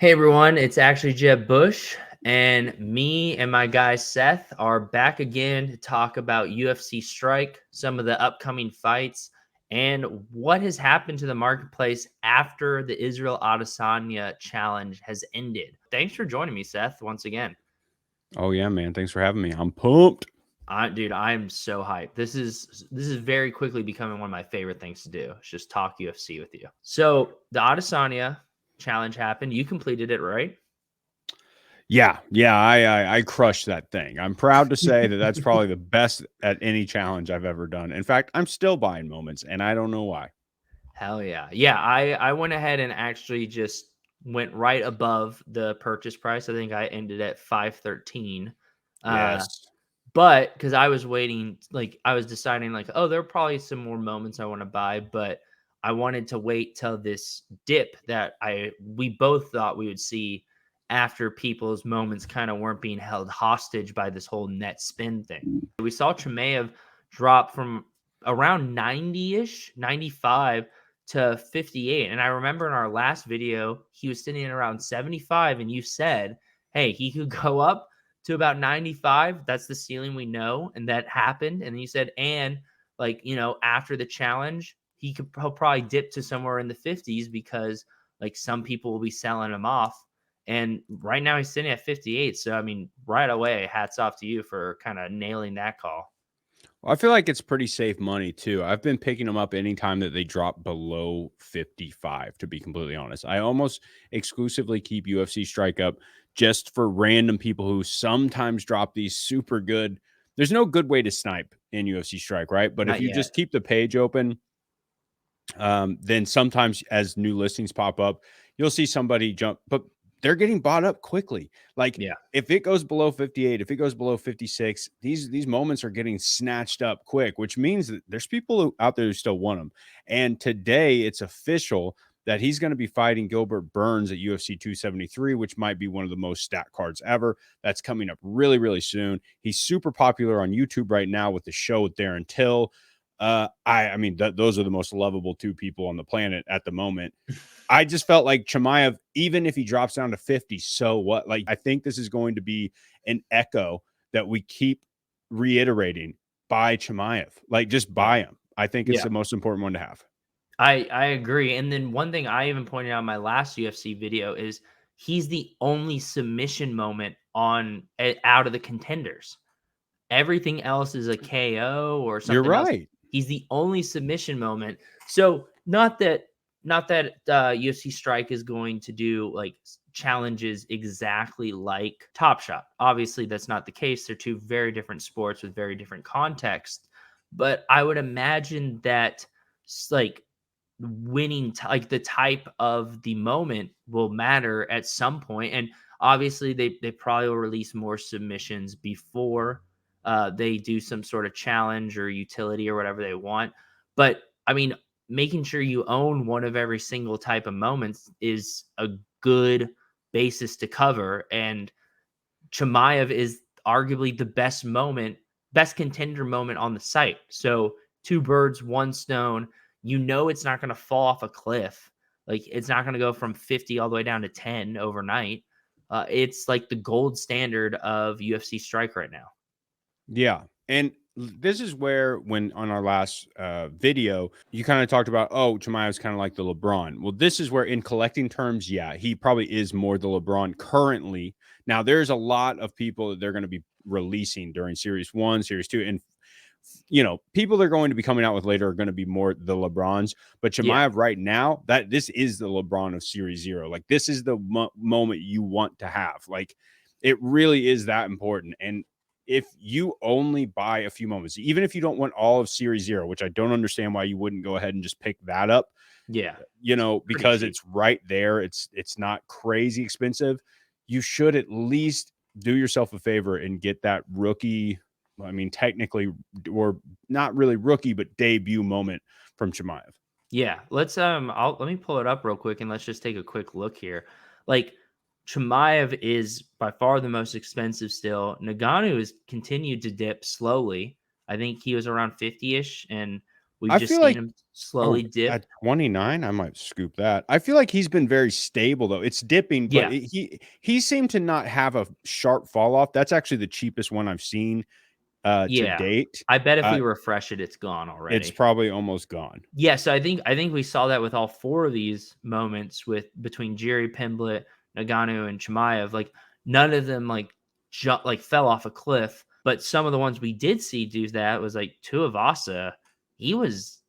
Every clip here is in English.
Hey everyone, it's actually Jeb Bush, and me and my guy Seth are back again to talk about UFC Strike, some of the upcoming fights, and what has happened to the marketplace after the Israel Adesanya challenge has ended. Thanks for joining me, Seth, once again. Oh yeah, man. Thanks for having me. I'm pumped. Dude, I am so hyped. This is very quickly becoming one of my favorite things to do. It's just talk UFC with you. So the Adesanya challenge happened. You completed it, right? Yeah. I crushed that thing. I'm proud to say that that's probably the best at any challenge I've ever done. In fact, I'm still buying moments, and I don't know why. Hell yeah. Yeah, I went ahead and actually just went right above the purchase price. I think I ended at 513. Uh Yes. but cuz I was waiting, like I was deciding like, oh, there are probably some more moments I want to buy, but I wanted to wait till this dip that we both thought we would see after people's moments kind of weren't being held hostage by this whole net spin thing. We saw Chimaev drop from around 90-ish, 95 to 58. And I remember in our last video, he was sitting at around 75, and you said, hey, he could go up to about 95. That's the ceiling we know. And that happened. And then you said, and like, after the challenge, he'll probably dip to somewhere in the 50s because like some people will be selling him off. And right now he's sitting at 58. So, I mean, right away, hats off to you for kind of nailing that call. Well, I feel like it's pretty safe money too. I've been picking them up anytime that they drop below 55, to be completely honest. I almost exclusively keep UFC Strike up just for random people who sometimes drop these super good. There's no good way to snipe in UFC Strike, right? But if Not you yet. just keep the page open, then sometimes as new listings pop up, you'll see somebody jump, but they're getting bought up quickly. Like Yeah. if it goes below 58, if it goes below 56, these moments are getting snatched up quick, which means that there's people out there who still want them. And today it's official that he's going to be fighting Gilbert Burns at UFC 273, which might be one of the most stacked cards ever. That's coming up really, really soon. He's super popular on YouTube right now with the show with Darren Till. I mean, those are the most lovable two people on the planet at the moment. I just felt like Chimaev, even if he drops down to 50, so what? Like, I think this is going to be an echo that we keep reiterating. Buy Chimaev, like just Yeah. buy him. I think it's Yeah. the most important one to have. I agree. And then one thing I even pointed out in my last UFC video is he's the only submission moment out of the contenders. Everything else is a KO or You're something else. right. He's the only submission moment. So not that UFC Strike is going to do like challenges exactly like Top Shot. Obviously, that's not the case. They're two very different sports with very different contexts. But I would imagine that like like the type of the moment will matter at some point. And obviously they probably will release more submissions before they do some sort of challenge or utility or whatever they want. But I mean, making sure you own one of every single type of moments is a good basis to cover. And Chimaev is arguably the best contender moment on the site. So two birds, one stone. You know it's not going to fall off a cliff. Like it's not going to go from 50 all the way down to 10 overnight. It's like the gold standard of UFC Strike right now. Yeah. And this is where, when on our last video, you kind of talked about, oh, Chimaev's kind of like the LeBron. Well, this is where, in collecting terms, yeah, he probably is more the LeBron currently. Now, there's a lot of people that they're going to be releasing during Series 1, Series 2. And, people they're going to be coming out with later are going to be more the LeBrons. But Yeah. Chimaev right now, that this is the LeBron of Series 0. Like, this is the moment you want to have. Like, it really is that important. And if you only buy a few moments, even if you don't want all of Series 0, which I don't understand why you wouldn't go ahead and just pick that up, Yeah. Pretty because cheap. it's right there. It's not crazy expensive. You should at least do yourself a favor and get that rookie. I mean, technically, or not really rookie, but debut moment from Chimaev. Yeah, let me pull it up real quick and let's just take a quick look here. Like Chimaev is by far the most expensive still. Nagano has continued to dip slowly. I think he was around 50-ish, and We've I just feel seen like him slowly dip. at 29, I might scoop that. I feel like he's been very stable though. It's dipping, but Yeah, he seemed to not have a sharp fall off. That's actually the cheapest one I've seen to yeah. date. I bet if Uh, we refresh it, it's gone it's already. probably almost gone. Yeah, so I think we saw that with all four of these moments with between Jerry Pimblett, Nagano, and Chimaev. Like none of them like fell off a cliff, but some of the ones we did see do that was like Tuivasa. He was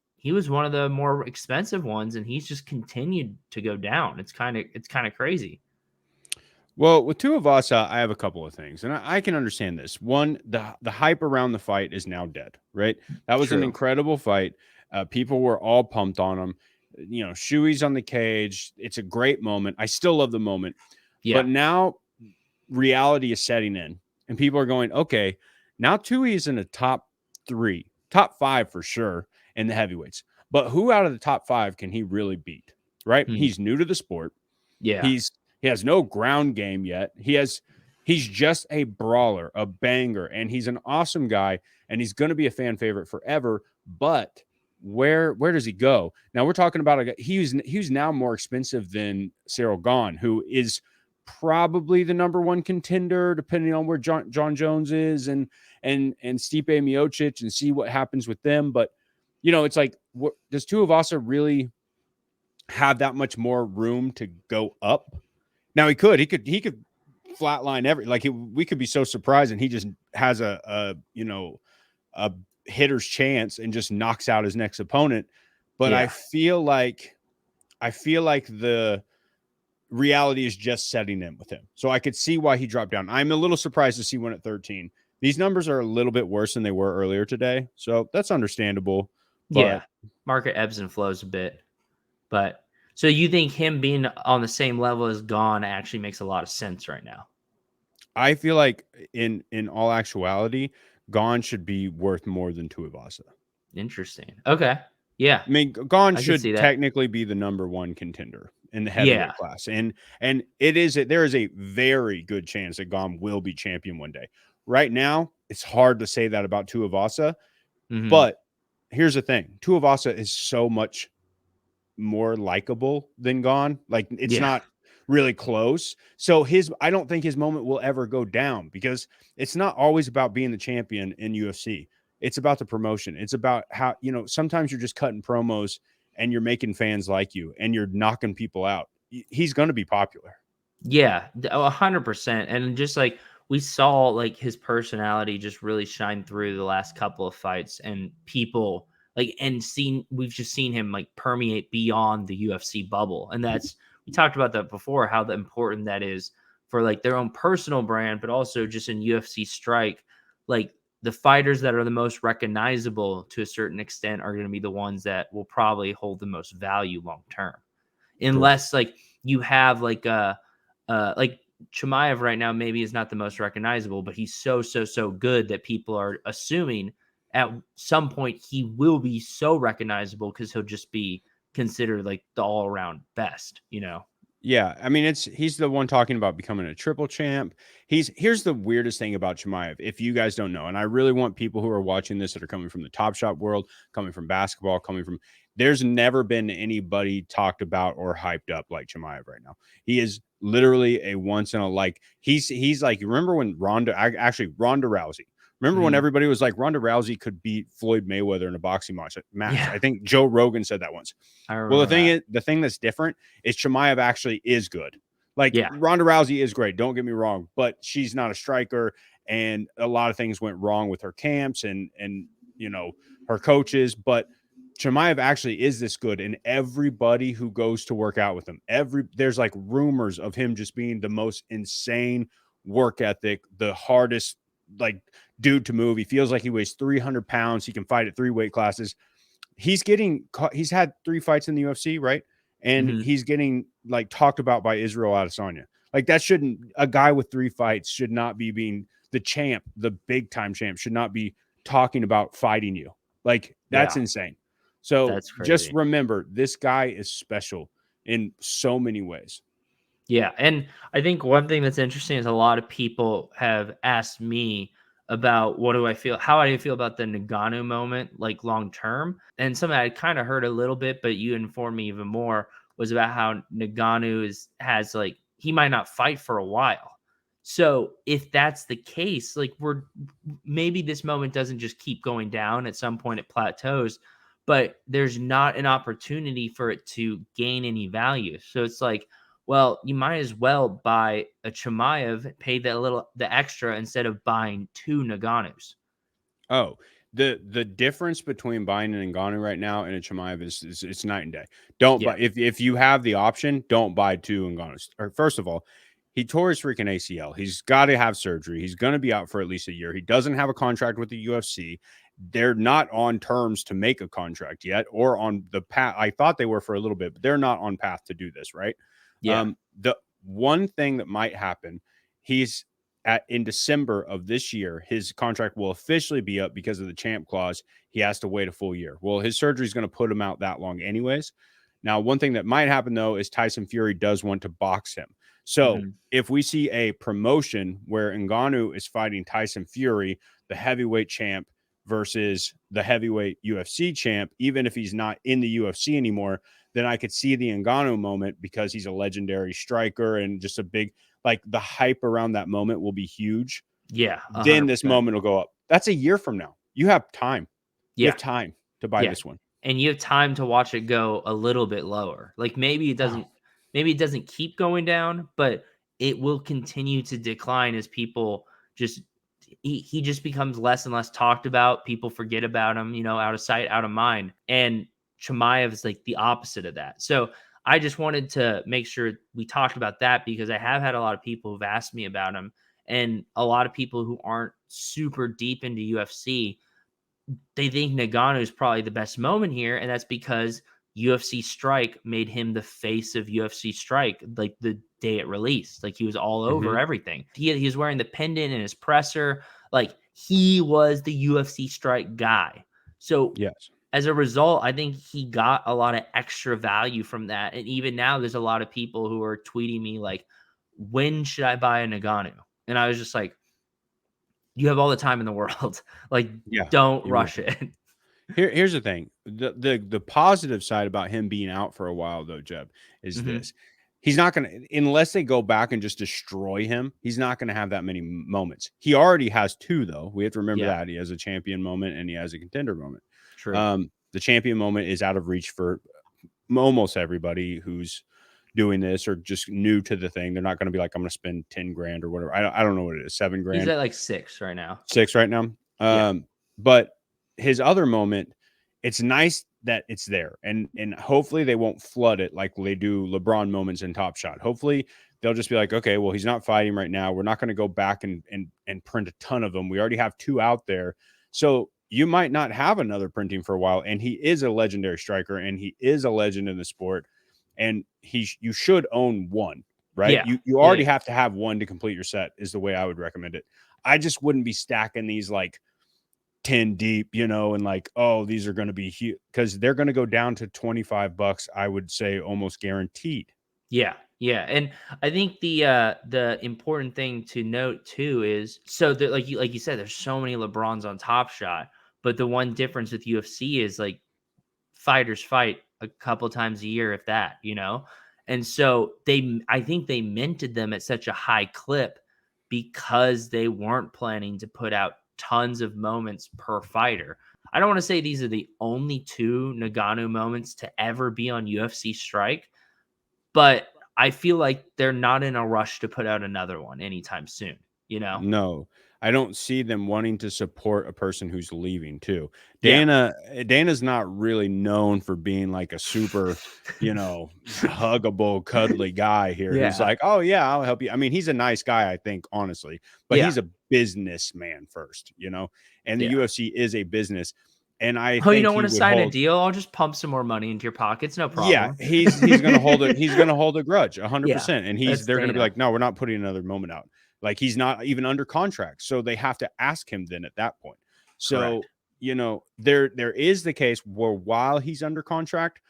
one of the more expensive ones, and he's just continued to go down. It's kind of crazy. Well, with Tuivasa, I have a couple of things, and I can understand this. One, the hype around the fight is now dead, right? That was an True. incredible fight. People were all pumped on him. You know, Shuey's on the cage. It's a great moment. I still love the moment, Yeah. but now reality is setting in, and people are going, okay, now Tui is in a top three, top five for sure in the heavyweights. But who out of the top five can he really beat? Right? Hmm. He's new to the sport. Yeah. He has no ground game yet. He's just a brawler, a banger, and he's an awesome guy, and he's going to be a fan favorite forever. But where does he go? Now we're talking about a guy. He's now more expensive than Cyril Gahn, who is probably the number one contender, depending on where John Jones is and Stipe Miocic, and see what happens with them. But you know, it's like, what does Tuivasa really have that much more room to go up? Now he could flatline we could be so surprised and he just has a hitter's chance and just knocks out his next opponent. But Yeah. I feel like the reality is just setting in with him. So I could see why he dropped down. I'm a little surprised to see one at 13. These numbers are a little bit worse than they were earlier today. So that's understandable. Yeah. But Market ebbs and flows a bit. But so you think him being on the same level as Gone actually makes a lot of sense right now? I feel like in all actuality, Gone should be worth more than Tuivasa. Interesting. Okay. Yeah, I mean, Gone I could see should that. technically be the number one contender in the Yeah. heavyweight class, and there is a very good chance that Gone will be champion one day. Right now, it's hard to say that about Tuivasa, Mhm. but here's the thing: Tuivasa is so much more likable than Gone. Like it's Yeah. not really close. So I don't think his moment will ever go down because it's not always about being the champion in UFC. It's about the promotion. It's about how, you know, sometimes you're just cutting promos and you're making fans like you and you're knocking people out. He's going to be popular. Yeah, 100%, and just, like, we saw, like, his personality just really shine through the last couple of fights, and people we've just seen him, like, permeate beyond the UFC bubble, and that's we talked about that before, how important that is for, like, their own personal brand, but also just in UFC Strike, like, the fighters that are the most recognizable to a certain extent are gonna be the ones that will probably hold the most value long term. Sure. Unless, like, you have, like Chimaev right now maybe is not the most recognizable, but he's so good that people are assuming at some point he will be so recognizable because he'll just be considered like the all around best, you know? Yeah, I mean, he's the one talking about becoming a triple champ. Here's the weirdest thing about Chimaev, if you guys don't know, and I really want people who are watching this that are coming from the Top Shot world, coming from basketball, there's never been anybody talked about or hyped up like Chimaev right now. He is literally a once in a he's like, you remember when Ronda Rousey. Remember when Mhm. everybody was like Ronda Rousey could beat Floyd Mayweather in a boxing match? Yeah, I think Joe Rogan said that once. I Well, remember that. the thing that's different is Chimaev actually is good. Like Yeah, Ronda Rousey is great, don't get me wrong, but she's not a striker, and a lot of things went wrong with her camps and you know her coaches. But Chimaev actually is this good, and everybody who goes to work out with him, there's like rumors of him just being the most insane work ethic, the hardest like dude to move. He feels like he weighs 300 pounds. He can fight at 3 weight classes. He's had 3 fights in the UFC, right? And mhm. he's getting like talked about by Israel Adesanya. Like that shouldn't a guy with 3 fights should not be being the champ, the big time champ should not be talking about fighting you. Like that's Yeah, insane. So that's just crazy. remember this guy is special in so many ways. Yeah, and I think one thing that's interesting is a lot of people have asked me about how do I feel about the Ngannou moment, like long term. And something I kind of heard a little bit, but you informed me even more was about how Ngannou has like he might not fight for a while. So if that's the case, like maybe this moment doesn't just keep going down. At some point it plateaus, but there's not an opportunity for it to gain any value. So it's like, well, you might as well buy a Chimaev, pay the extra instead of buying two Naganos. Oh, the difference between buying an Ngannou right now and a Chimaev is it's night and day. Don't Yeah. buy if you have the option, don't buy two Ngannous. Or first of all, he tore his freaking ACL. He's got to have surgery. He's going to be out for at least a year. He doesn't have a contract with the UFC. They're not on terms to make a contract yet, or on the path. I thought they were for a little bit, but they're not on path to do this, right? Yeah. The one thing that might happen, he's in December of this year, his contract will officially be up because of the champ clause. He has to wait a full year. Well, his surgery is going to put him out that long anyways. Now, one thing that might happen though is Tyson Fury does want to box him. So Mhm. if we see a promotion where Ngannou is fighting Tyson Fury, the heavyweight champ, versus the heavyweight UFC champ, even if he's not in the UFC anymore, then I could see the Ngannou moment because he's a legendary striker and just a big, like the hype around that moment will be huge. Yeah, Then this 100%. moment will go up. That's a year from now. You have time. You Yeah. have time to buy Yeah. this one. And you have time to watch it go a little bit lower. Like Oh, maybe it doesn't keep going down, but it will continue to decline as people just he just becomes less and less talked about. People forget about him, out of sight, out of mind. And Chimaev is like the opposite of that. So I just wanted to make sure we talked about that because I have had a lot of people who've asked me about him and a lot of people who aren't super deep into UFC, they think Nagano is probably the best moment here, and that's because UFC Strike made him the face of UFC Strike like the day it released. Like he was all over mhm. everything. He was wearing the pendant in his presser. Like he was the UFC Strike guy. So Yes. as a result, I think he got a lot of extra value from that. And even now, there's a lot of people who are tweeting me like, "When should I buy a Nagano?" And I was just like, "You have all the time in the world. Like, Yeah. don't You really rush do. it." Here's the thing. The positive side about him being out for a while though, Jeb, is Mhm. this. He's not going to, unless they go back and just destroy him, he's not going to have that many moments. He already has two, though. We have to remember Yeah, that. He has a champion moment and he has a contender moment. true. The champion moment is out of reach for almost everybody who's doing this or just new to the thing. They're not going to be like, I'm going to spend 10 grand or whatever. I don't know what it is, 7 He's grand. at like 6 right now. 6 right now. Yeah. But his other moment, it's nice that it's there, and hopefully they won't flood it like they do LeBron moments in Top Shot. Hopefully they'll just be like, okay, well he's not fighting right now. We're not going to go back and print a ton of them. We already have 2 out there, so you might not have another printing for a while. And he is a legendary striker, and he is a legend in the sport, and you should own one. Right, Yeah. you Yeah, already yeah. have to have one to complete your set is the way I would recommend it. I just wouldn't be stacking these like 10 deep, and like, oh, these are going to be huge because they're going to go down to $25, I would say almost guaranteed. Yeah. Yeah. And I think the important thing to note too is so that like you said, there's so many LeBrons on Top Shot, but the one difference with UFC is like fighters fight a couple times a year, if that. And so I think they minted them at such a high clip because they weren't planning to put out tons of moments per fighter. I don't want to say these are the only two Nagano moments to ever be on UFC Strike, but I feel like they're not in a rush to put out another one anytime soon. No, I don't see them wanting to support a person who's leaving too. Yeah. Dana's not really known for being like a super, huggable, cuddly guy here who's Yeah. like, oh yeah, I'll help you. I mean, he's a nice guy, I think, honestly, but Yeah. he's a businessman first, and the Yeah. UFC is a business. And I Oh, you think don't he want to would sign a hold. deal? I'll just pump some more money into your pockets. No Yeah, problem. he's gonna hold it. He's gonna hold a grudge, Yeah. 100%. And That's they're gonna be Dana. like, no, we're not putting another moment out. Like he's not even under contract, so they have to ask him then at that point. So Correct. there is the case where while he's under contract,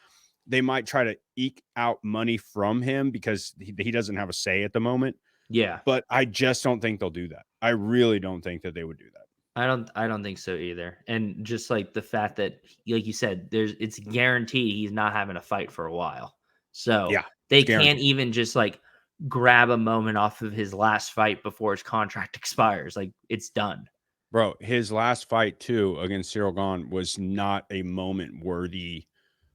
they might try to eke out money from him because he doesn't have a say at the moment. Yeah. But I just don't think they'll do that. I really don't think that they would do that. I don't think so either. And just like the fact that, like you said, it's guaranteed he's not having a fight for a while. So Yeah, they it's can't guaranteed. even just like grab a moment off of his last fight before his contract expires. Like it's done. Bro, his last fight too against Cyril Gahn was not a moment worthy.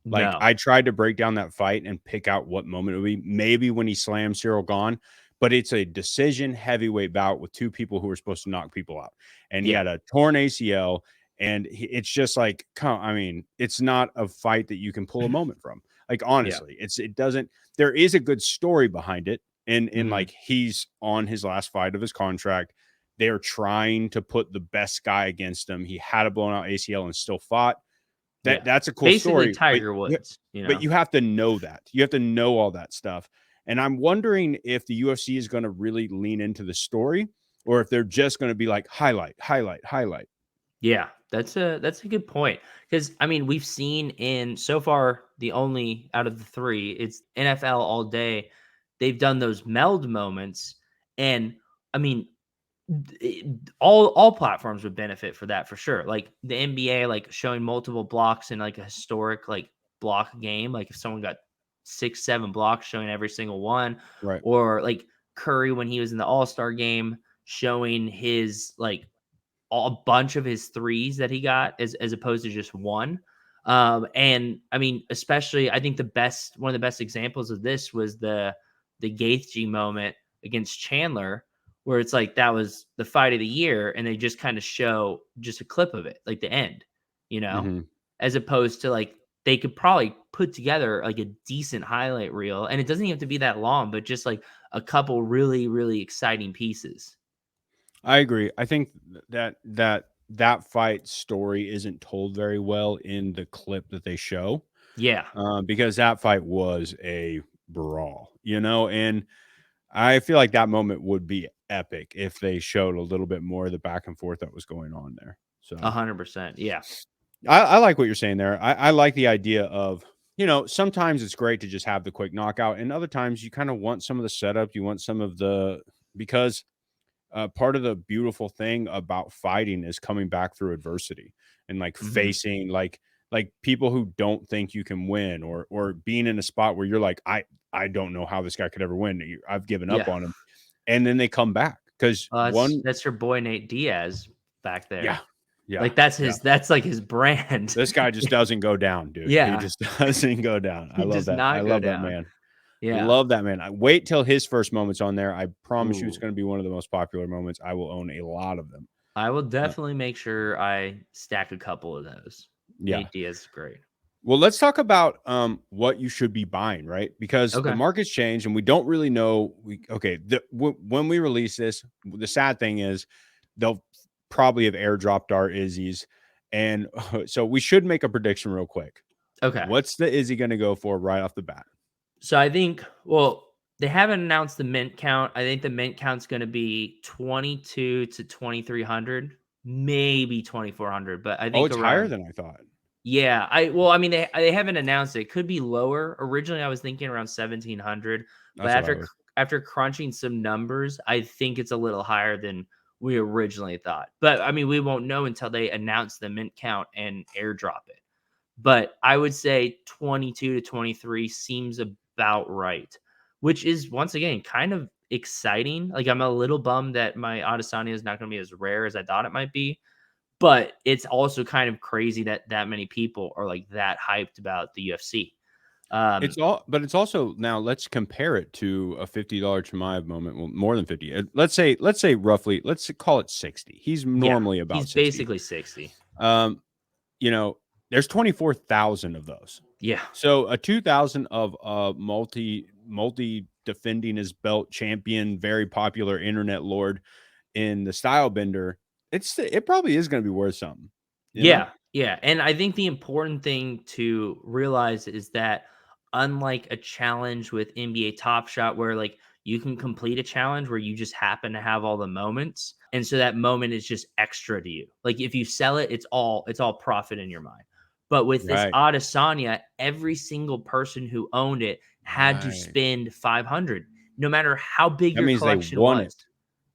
Like, No. I tried to break down that fight and pick out what moment it would be. Maybe when he slammed Cyril Gahn, but it's a decision heavyweight bout with two people who are supposed to knock people out. And he Yeah. had a torn ACL. And it's just like, I mean, it's not a fight that you can pull a moment from. Like, Yeah. honestly, it doesn't, there is a good story behind it. And Hmm. like, he's on his last fight of his contract. They're trying to put the best guy against him. He had a blown out ACL and still fought. Yeah. That's a cool Basically story, Tiger Woods, but you have to know that. You have to know all that stuff. And I'm wondering if the UFC is gonna really lean into the story or if they're just gonna be like highlight, highlight, highlight. Yeah, that's a good point. Because I mean, we've seen in so far the only out of the three, it's NFL all day. They've done those meld moments, and I mean, all platforms would benefit for that for sure. Like the NBA, like showing multiple blocks in like a historic like block game. Like if someone got 6, 7 blocks, showing every single one, Right. or like Curry when he was in the All Star game, showing his like a bunch of his threes that he got as opposed to just one. And I mean, especially I think one of the best examples of this was the Gaethje moment against Chandler, where it's like that was the fight of the year, and they just kind of show just a clip of it, like the end, you know, Mhm. as opposed to like they could probably put together like a decent highlight reel, and it doesn't even have to be that long, but just like a couple really, really exciting pieces. I agree. I think that fight story isn't told very well in the clip that they show, Yeah. because that fight was a brawl, you know, and I feel like that moment would be epic if they showed a little bit more of the back and forth that was going on there. So 100%. Yeah. I like what you're saying there. I like the idea of, sometimes it's great to just have the quick knockout, and other times you kind of want some of the setup. You want some of the, because part of the beautiful thing about fighting is coming back through adversity and like Mhm. facing like people who don't think you can win, or being in a spot where you're like, I don't know how this guy could ever win. I've given up Yeah. on him, and then they come back because That's one, that's your boy Nate Diaz back yeah, there. yeah, Like, that's yeah. his that's, like, his brand. This guy just doesn't go down, dude. He Yeah. just doesn't go down. I He love does that. I not go love that down. man. Yeah. Love that man. I wait till his first moment's on there. I promise you it's Ooh. gonna be one of the most popular moments. I will own a lot of them. I will Uh, definitely make sure I stack a couple of those. yeah. Nate Diaz is great. Well, let's talk about what you should be buying, right? Because the Okay. market's changed and we don't really know. When we release this, the sad thing is they'll probably have airdropped our Izzy's, and so we should make a prediction real quick. Okay. What's the Izzy going to go for right off the bat? So I think well, they haven't announced the mint count. I think the mint count's gonna be 22 to 2,300, maybe 2,400, but I Oh, think it's higher around. than I thought. Yeah, I mean, they haven't announced it. It could be lower. Originally, I was thinking around 1,700, but That's what I was. after crunching some numbers, I think it's a little higher than we originally thought. But I mean, we won't know until they announce the mint count and airdrop it. But I would say 22 to 23 seems about right, which is once again kind of exciting. Like I'm a little bummed that my Adesanya is not going to be as rare as I thought it might be, but it's also kind of crazy that that many people are like that hyped about the UFC. Um, But it's also, now let's compare it to a $50 Chimaev moment. Well, more than 50. Let's say roughly, let's call it 60. He's yeah, normally he's about 60. basically 60. Um, you know, there's 24,000 of those. Yeah, So a 2,000 of a multi defending his belt champion, very popular internet lord in the Stylebender, it probably is going to be worth something, you know? yeah, yeah. And I think the important thing to realize is that unlike a challenge with NBA Top Shot, where like you can complete a challenge where you just happen to have all the moments, and so that moment is just extra to you. Like if you sell it, it's all profit in your mind. But with this Right. Adesanya, every single person who owned it had to Right. spend 500, no matter how big That your means they collection won was. it.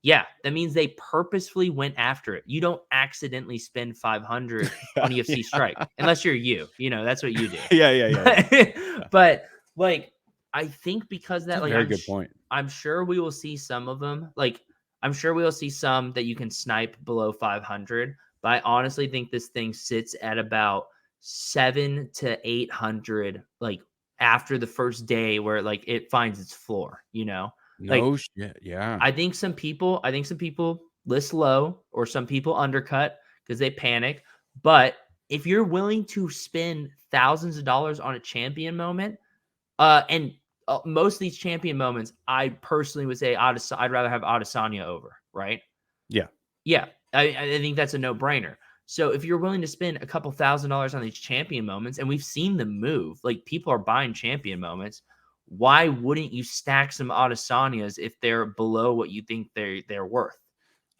Yeah, that means they purposefully went after it. You don't accidentally spend 500 on UFC Strike Yeah. unless you're you know, that's what you do. Yeah. Yeah. But, like, I think because It's that, a like, very good point. I'm sure we will see some of them. Like, I'm sure we'll see some that you can snipe below 500, but I honestly think this thing sits at about 7 to 800, like, after the first day where, like, it finds its floor, you know? Like, No shit. Yeah. I think some people list low or some people undercut because they panic. But if you're willing to spend thousands of dollars on a champion moment, and most of these champion moments, I personally would say I'd rather have Adesanya over, right? Yeah. Yeah, I think that's a no brainer. So if you're willing to spend a couple $1,000s on these champion moments, and we've seen them move, like people are buying champion moments, why wouldn't you stack some Adesanyas if they're below what you think they're worth?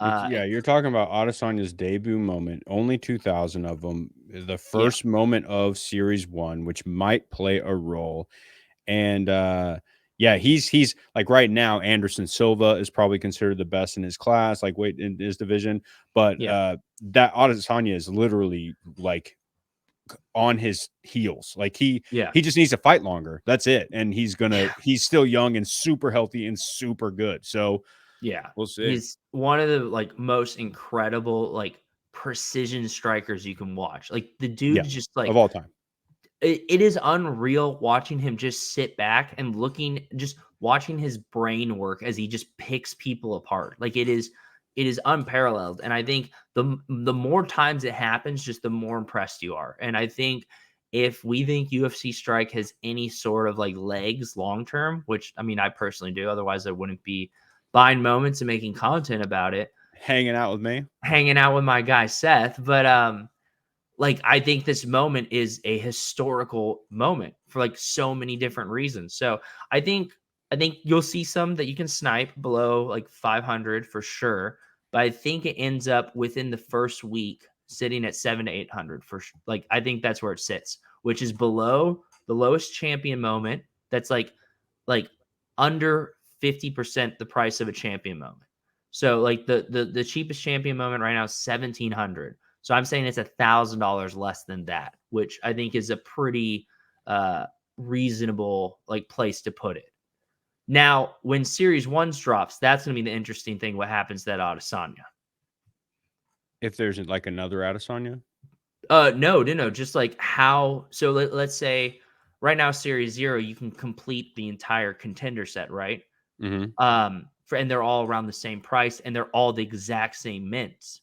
Yeah, you're talking about Adesanya's debut moment, only 2,000 of them. The Yeah, first moment of series 1, which might play a role. And yeah, he's like right now, Anderson Silva is probably considered the best in his class, like weight in his division. But yeah, that Adesanya is literally like on his heels. Like yeah. he just needs to fight longer. That's it. And he's still young and super healthy and super good. So Yeah. we'll see. He's one of the, like, most incredible, like, precision strikers you can watch. Like, the dude Yeah, just, of like, all time. it is unreal watching him just sit back and just watching his brain work as he just picks people apart. Like, it is unparalleled, and I think the more times it happens, just the more impressed you are, and I think if we think UFC Strike has any sort of, like, legs long term, which, I mean, I personally do, otherwise I wouldn't be buying moments and making content about it, Hanging out with me. hanging out with my guy Seth, but, like, I think this moment is a historical moment for, like, so many different reasons. So, I think I think you'll see some that you can snipe below, like, 500 for sure, but I think it ends up within the first week sitting at 7 to 800 like, I think that's where it sits, which is below the lowest champion moment. That's, like, under 50% the price of a champion moment. So, like, the cheapest champion moment right now is 1,700. So I'm saying it's $1,000 less than that, which I think is a pretty uh, reasonable, like, place to put it. Now, when Series Ones drops, that's going to be the interesting thing. What happens to that Adesanya? If there's like another Adesanya. No. Just like how. So let's say right now, Series Zero, you can complete the entire contender set, right? Hmm. And they're all around the same price, and they're all the exact same mints.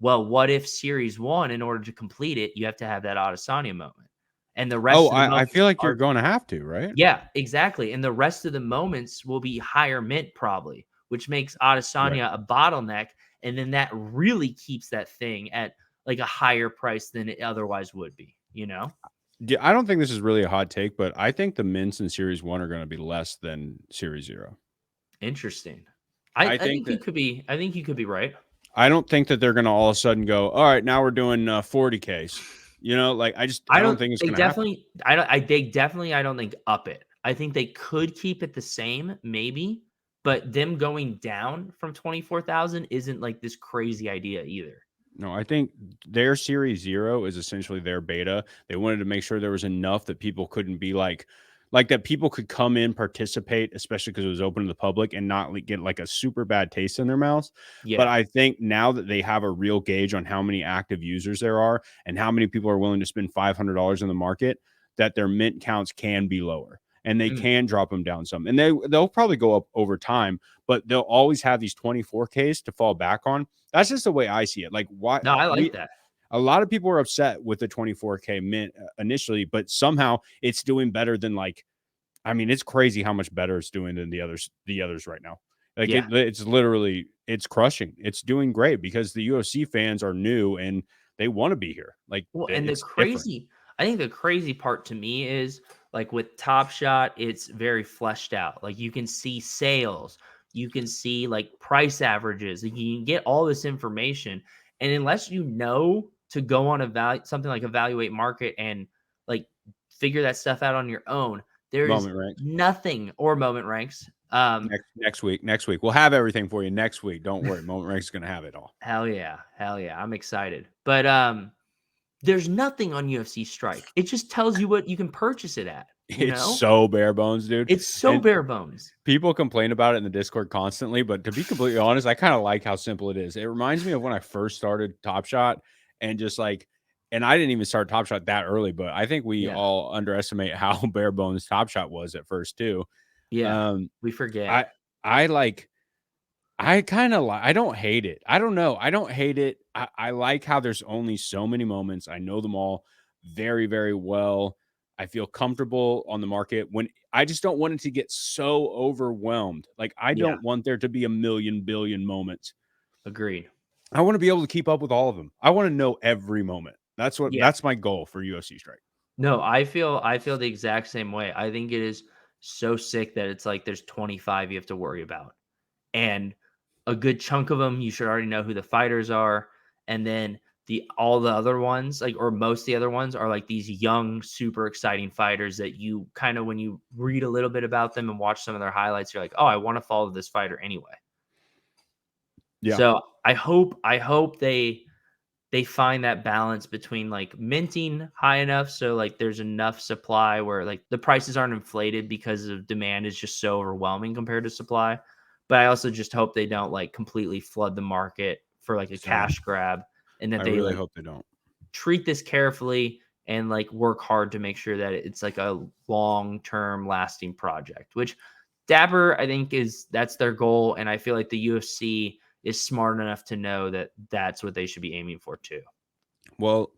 Well, what if Series One, in order to complete it, you have to have that Adesanya moment, and the Oh, rest of the I moments feel like you're are going to have to, right? yeah, exactly, and the rest of the moments will be higher mint probably, which makes Right. Adesanya a bottleneck, and then that really keeps that thing at, like, a higher price than it otherwise would be, you know? I don't think this is really a hot take, but I think the mints in Series 1 are going to be less than Series 0. Interesting. I I I think think you that could be I think you could be right. I don't think that they're going to all of a sudden go, all right, now we're doing 40Ks. Like I I don't don't think it's they going to happen. definitely I don't I they definitely I don't think up it. I think they could keep it the same, maybe, but them going down from 24,000 isn't, like, this crazy idea either. No, I think their Series 0 is essentially their beta. They wanted to make sure there was enough that people couldn't be like that people could come in, participate, especially because it was open to the public and not like, get like a super bad taste in their mouths. But Yeah. I think now that they have a real gauge on how many active users there are and how many people are willing to spend $500 in the market, that their mint counts can be lower and they Mm. can drop them down some. And they'll probably go up over time, but they'll always have these 24Ks to fall back on. That's just the way I see it. Like, why No, I like we that. a lot of people were upset with the 24K mint initially, but somehow it's doing better than like, I mean, it's crazy how much better it's doing than the others right now. Like Yeah. it's literally it's crushing. It's doing great because the UFC fans are new and they want to be here. Like Well, and it's different. I think the crazy part to me is, like, with Top Shot, it's very fleshed out. Like, you can see sales, you can see, like, price averages, like, you can get all this information. And unless you know to go on something like Evaluate Market and, like, figure that stuff out on your own, there is Moment ranks. nothing, or Moment Ranks. Next week. We'll have everything for you next week. Don't worry. Moment Rank's going to have it all. Hell yeah. Hell yeah. I'm excited. But there's nothing on UFC Strike. It just tells you what you can purchase it at, you It's know? so bare bones, dude. It's so And bare bones. people complain about it in the Discord constantly, but to be completely honest, I kind of like how simple it is. It reminds me of when I first started Top Shot and just like, and I didn't even start Top Shot that early, but I think we Yeah. all underestimate how bare bones Top Shot was at first too. Yeah. Um, We forget. I I like I kind of like I don't hate it. I don't know. I don't hate it. I like how there's only so many moments. I know them all very, very well. I feel comfortable on the market when I just don't want it to get so overwhelmed. Like I Yeah. don't want there to be a million billion moments. Agreed. I want to be able to keep up with all of them. I want to know every moment. Yeah. That's my goal for UFC Strike. No, I feel the exact same way. I think it is so sick that it's like there's 25 you have to worry about. And a good chunk of them, you should already know who the fighters are. And then all the other ones, like, or most of the other ones are like these young, super exciting fighters that you kind of, when you read a little bit about them and watch some of their highlights, you're like, oh, I want to follow this fighter anyway. Yeah. So I hope they find that balance between like minting high enough so like there's enough supply where like the prices aren't inflated because of demand is just so overwhelming compared to supply. But I also just hope they don't like completely flood the market for like a Same. cash grab, and that I they really like hope they don't. treat this carefully and like work hard to make sure that it's like a long-term lasting project, which Dapper I think that's their goal, and I feel like the UFC is smart enough to know that that's what they should be aiming for too. Well,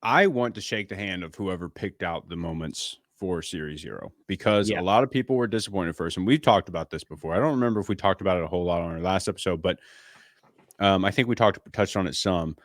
I want to shake the hand of whoever picked out the moments for Series Zero because a Yeah. lot of people were disappointed first, and we've talked about this before. I don't remember if we talked about it a whole lot on our last episode, but I think we touched on it some.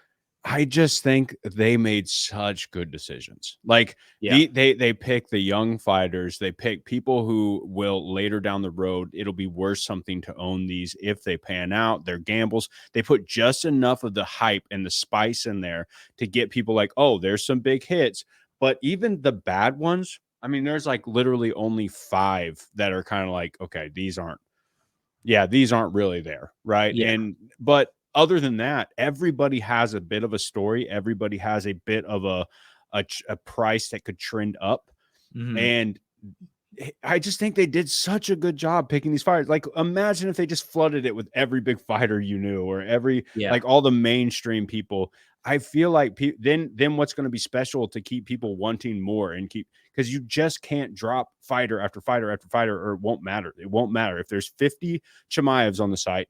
I just think they made such good decisions. Like Yeah. they pick the young fighters, they pick people who will later down the road, it'll be worth something to own these if they pan out. Their gambles, they put just enough of the hype and the spice in there to get people like, oh, there's some big hits. But even the bad ones, I mean, there's like literally only 5 that are kind of like, okay, these aren't really there, right? Yeah. But other than that, everybody has a bit of a story. Everybody has a bit of a price that could trend up, Mhm. and I just think they did such a good job picking these fighters. Like, imagine if they just flooded it with every big fighter you knew, or every Yeah. like all the mainstream people. I feel like then what's going to be special to keep people wanting more and keep because you just can't drop fighter after fighter after fighter, or it won't matter. It won't matter if there's 50 Chimaevs on the site.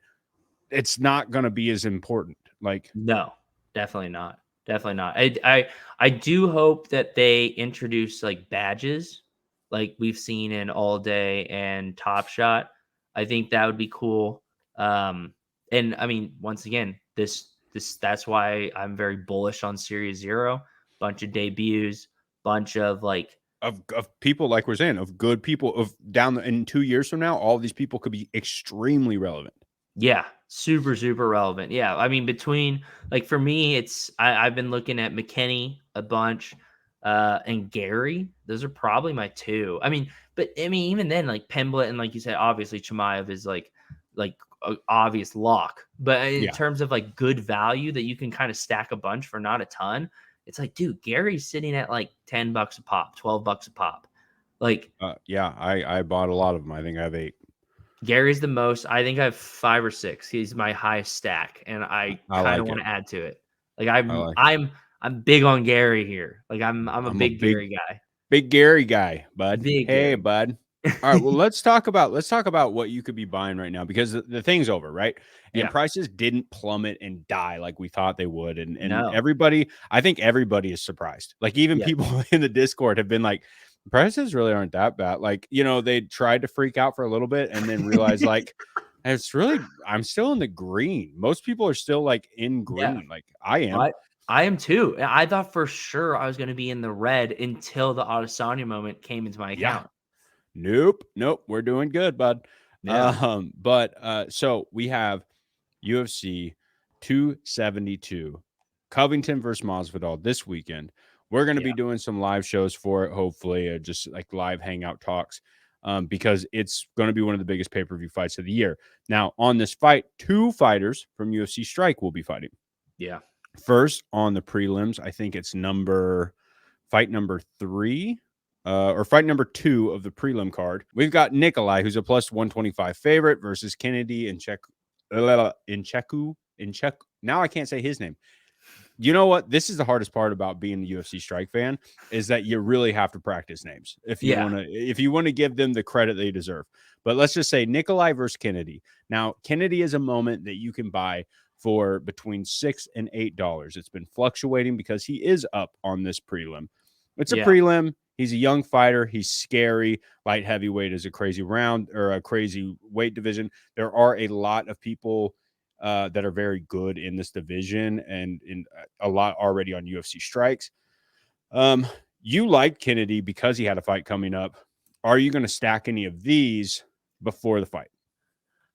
It's not going to be as important. Like, No, definitely not. Definitely not. I do hope that they introduce like badges like we've seen in All Day and Top Shot. I think that would be cool. And I mean, once again, this that's why I'm very bullish on Series Zero. Bunch of debuts, bunch of like of people like we're saying, of good people of down in 2 years from now, all these people could be extremely relevant. yeah, super, super relevant. Yeah, I mean, between like for me, I've been looking at McKinney a bunch, and Gary. Those are probably my two. I mean, but I mean, even then, like Pimblett and like you said, obviously Chimaev is like a obvious lock. But in Yeah. terms of like good value that you can kind of stack a bunch for not a ton, it's like, dude, Gary's sitting at like $10 a pop, $12 a pop. Like Yeah, I bought a lot of them. I think I have 8. Gary's the most. I think I have 5 or 6. He's my highest stack, and I I kinda like wanna it. add to it. Like, I I'm like it. I'm I'm big on Gary here. Like, I'm a I'm a big big Gary guy. big Gary guy, bud. Big Hey, Gary. bud. All right, well, let's talk about what you could be buying right now because the thing's over, right? And Yeah. prices didn't plummet and die like we thought they would. And No. everybody, I think everybody is surprised. Like even Yeah. people in the Discord have been like, prices really aren't that bad. Like, they tried to freak out for a little bit and then realize like I'm still in the green. Most people are still like in Yeah. green. Like I am. I am too. I thought for sure I was gonna be in the red until the Adesanya moment came into my Yeah. account. Nope, nope, we're doing good, bud. Yeah. So we have UFC 272, Covington versus Masvidal this weekend. We're going to Yeah. be doing some live shows for it, hopefully, just like live hangout talks. because it's going to be one of the biggest pay-per-view fights of the year. Now, on this fight, 2 fighters from UFC Strike will be fighting. Yeah. First, on the prelims, I think it's fight number 3 or fight number 2 of the prelim card. We've got Nikolai, who's a plus 125 favorite, versus Kennedy and Ncheku. Now I can't say his name. You know what? This is the hardest part about being a UFC Strike fan, is that you really have to practice names if you want to give them the credit they deserve. But let's just say Nikolai versus Kennedy. Now, Kennedy is a moment that you can buy for between $6 and $8. It's been fluctuating because he is up on this prelim. It's a prelim. He's a young fighter. He's scary. Light heavyweight is a crazy round, or a crazy weight division. There are a lot of people that are very good in this division, and in a lot already on UFC Strikes. You like Kennedy because he had a fight coming up. Are you going to stack any of these before the fight?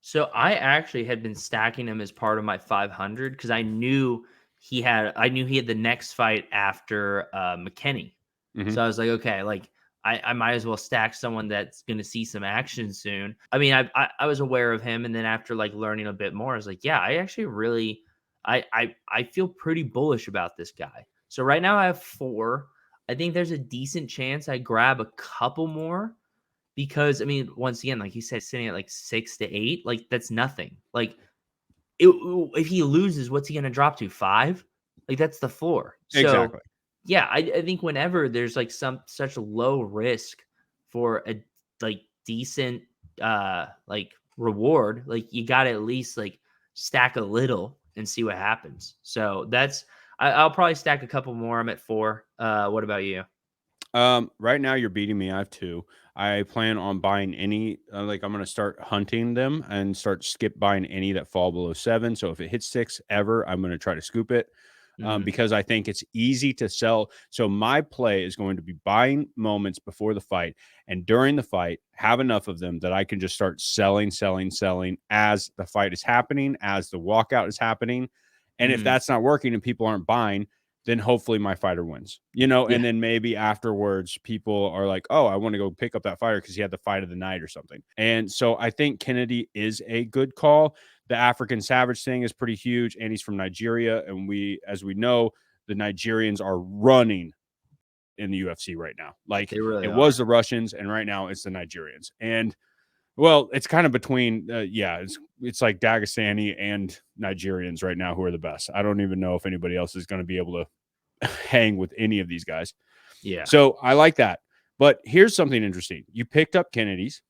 So I actually had been stacking him as part of my 500 because I knew he had the next fight after McKinney. Mm-hmm. So I was like, okay, like I might as well stack someone that's going to see some action soon. I mean, I was aware of him, and then after like learning a bit more, I was like, yeah, I actually really I feel pretty bullish about this guy. So right now I have 4. I think there's a decent chance I grab a couple more. Because, I mean, once again, like you said, sitting at like 6 to 8, like that's nothing. Like, if he loses, what's he going to drop to 5? Like, that's the floor. So, Exactly. yeah, I think whenever there's like such a low risk for a like decent like reward, like you got to at least like stack a little and see what happens. So I'll probably stack a couple more. I'm at 4. What about you? Right now you're beating me. I have 2. I plan on buying any, like I'm going to start hunting them and start skip buying any that fall below 7. So if it hits 6 ever, I'm going to try to scoop it, because I think it's easy to sell. So my play is going to be buying moments before the fight, and during the fight, have enough of them that I can just start selling as the fight is happening, as the walkout is happening. And if that's not working and people aren't buying, then hopefully my fighter wins, and then maybe afterwards people are like, oh, I want to go pick up that fighter because he had the fight of the night or something. And so I think Kennedy is a good call. The African Savage thing is pretty huge, and he's from Nigeria. And as we know, the Nigerians are running in the UFC right now. Like, They really it are. was the Russians, and right now it's the Nigerians. And well, it's kind of between, it's like Dagestani and Nigerians right now who are the best. I don't even know if anybody else is going to be able to hang with any of these guys. Yeah. So I like that. But here's something interesting. You picked up Kennedy's.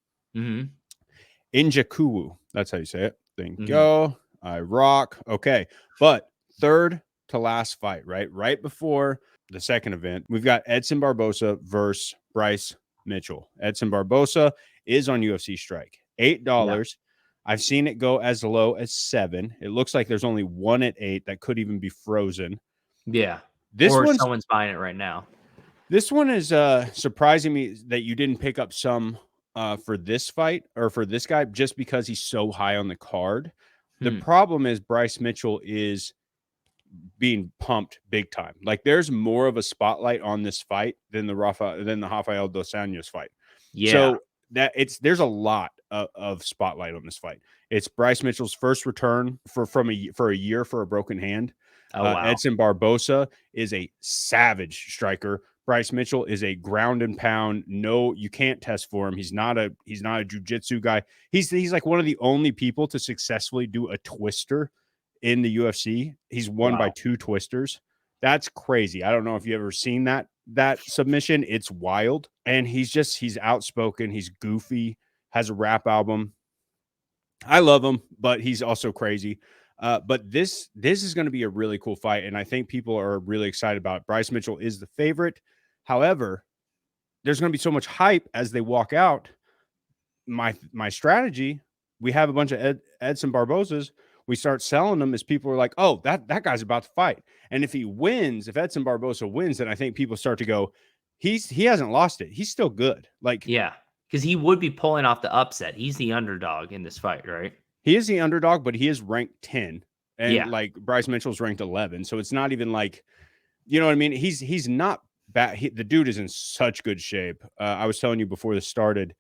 Njakuwu. That's how you say it. Thank you. I rock. Okay. But third to last fight, right? Right before the second event, we've got Edson Barbosa versus Bryce Mitchell. Edson Barbosa is on UFC Strike. $8. Yeah. I've seen it go as low as 7. It looks like there's only one at 8 that could even be frozen. Yeah. Someone's buying it right now. This one is surprising me that you didn't pick up some for this fight, or for this guy, just because he's so high on the card. The problem is Bryce Mitchell is being pumped big time. Like, there's more of a spotlight on this fight than the Rafael dos Anjos fight. Yeah. So there's a lot of spotlight on this fight. It's Bryce Mitchell's first return for a year for a broken hand. Oh, wow. Edson Barbosa is a savage striker. Bryce Mitchell is a ground and pound. No, you can't test for him. He's not a jiu-jitsu guy. He's like one of the only people to successfully do a twister in the UFC. He's won by 2 twisters. That's crazy. I don't know if you've ever seen that submission. It's wild. And he's outspoken. He's goofy, has a rap album. I love him, but he's also crazy. But this is going to be a really cool fight, and I think people are really excited about it. Bryce Mitchell is the favorite. However, there's going to be so much hype as they walk out. My strategy, we have a bunch of Edson Barbosas. We start selling them as people are like, oh, that guy's about to fight. And if Edson Barbosa wins, then I think people start to go, he hasn't lost it. He's still good. Like, yeah, because he would be pulling off the upset. He's the underdog in this fight, right? He is the underdog, but he is ranked 10. And like Bryce Mitchell's ranked 11. So it's not even like, you know what I mean? He's not bad. The dude is in such good shape. I was telling you before this started,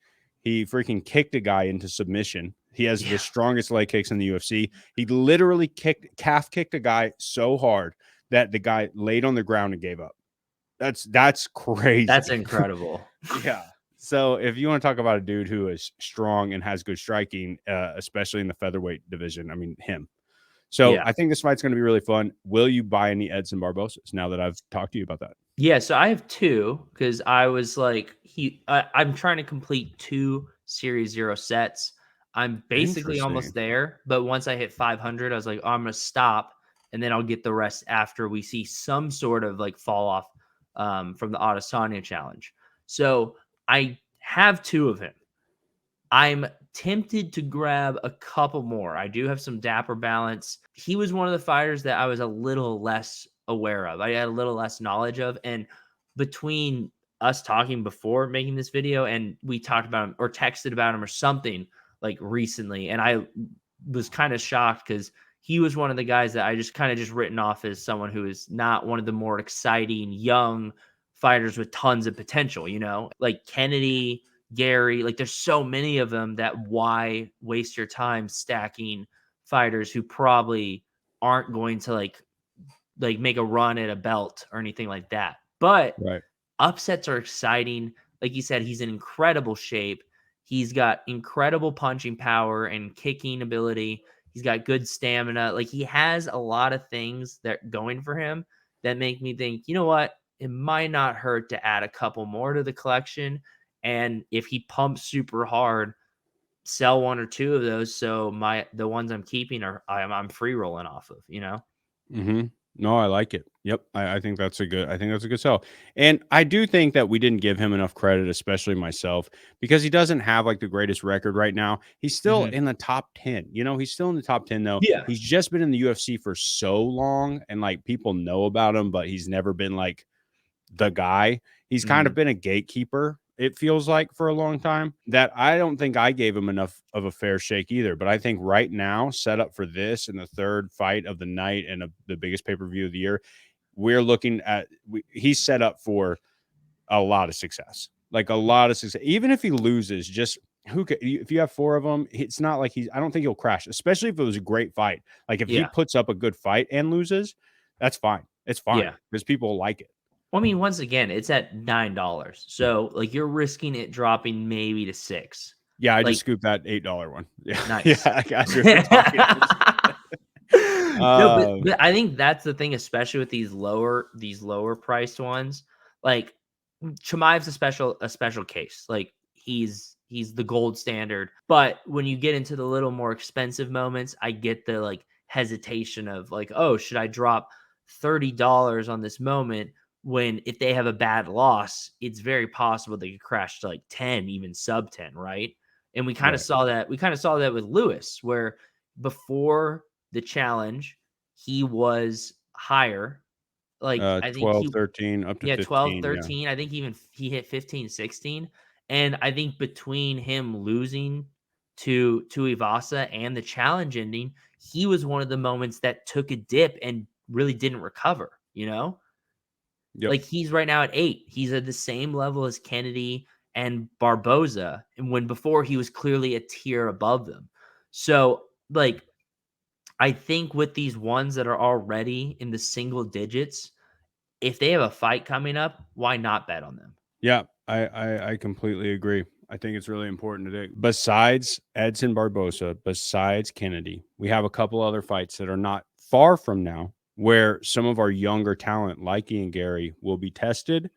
He freaking kicked a guy into submission. He has the strongest leg kicks in the UFC. He literally calf kicked a guy so hard that the guy laid on the ground and gave up. That's crazy. That's incredible. Yeah. So if you want to talk about a dude who is strong and has good striking, especially in the featherweight division, I mean him. So I think this fight's going to be really fun. Will you buy any Edson Barbosas now that I've talked to you about that? Yeah, so I have 2 because I was like, I'm trying to complete 2 Series 0 sets. I'm basically almost there, but once I hit 500, I was like, oh, I'm gonna stop, and then I'll get the rest after we see some sort of like fall off from the Adesanya challenge. So I have 2 of him. I'm tempted to grab a couple more. I do have some Dapper Balance. He was one of the fighters that I was a little less aware of. I had a little less knowledge of. And between us talking before making this video and we talked about him or texted about him or something like recently, and I was kind of shocked because he was one of the guys that I just kind of just written off as someone who is not one of the more exciting young fighters with tons of potential, you know, like Kennedy, Gary, like there's so many of them that why waste your time stacking fighters who probably aren't going to like make a run at a belt or anything like that. But upsets are exciting. Like you said, he's in incredible shape. He's got incredible punching power and kicking ability. He's got good stamina. Like he has a lot of things that going for him that make me think, you know what? It might not hurt to add a couple more to the collection. And if he pumps super hard, sell 1 or 2 of those. So the ones I'm keeping I'm free rolling off of, you know? No, I like it. Yep. I think that's a good sell. And I do think that we didn't give him enough credit, especially myself, because he doesn't have like the greatest record right now. He's still in the top 10. You know, he's still in the top 10 though. Yeah. He's just been in the UFC for so long and like people know about him, but he's never been like the guy. He's kind of been a gatekeeper, it feels like, for a long time, that I don't think I gave him enough of a fair shake either. But I think right now, set up for this and the third fight of the night and the biggest pay-per-view of the year, we're looking at he's set up for a lot of success, like a lot of success. Even if he loses, just if you have 4 of them, it's not like I don't think he'll crash, especially if it was a great fight. Like if he puts up a good fight and loses, that's fine. It's fine because people like it. Well, I mean, once again, it's at $9. So like you're risking it dropping maybe to 6. Yeah, I just scooped that $8 one. Yeah. Nice. Yeah, I got you. No, but I think that's the thing, especially with these lower priced ones. Like Chimaev's a special case. Like he's the gold standard. But when you get into the little more expensive moments, I get the like hesitation of like, oh, should I drop $30 on this moment? When if they have a bad loss, it's very possible they could crash to like 10, even sub 10, right? And we kind of saw that. We kind of saw that with Lewis, where before the challenge, he was higher. Like I think 12, 13, up to 15. 12, 13. Yeah. I think even he hit 15, 16. And I think between him losing to Ivasa and the challenge ending, he was one of the moments that took a dip and really didn't recover, you know? Yep. Like he's right now at 8. He's at the same level as Kennedy and Barbosa, and when before he was clearly a tier above them. So like I think with these ones that are already in the single digits, if they have a fight coming up, why not bet on them? Yeah, I completely agree. I think it's really important to do. Besides Edson Barbosa, besides Kennedy, we have a couple other fights that are not far from now where some of our younger talent, like Ian Gary, will be tested.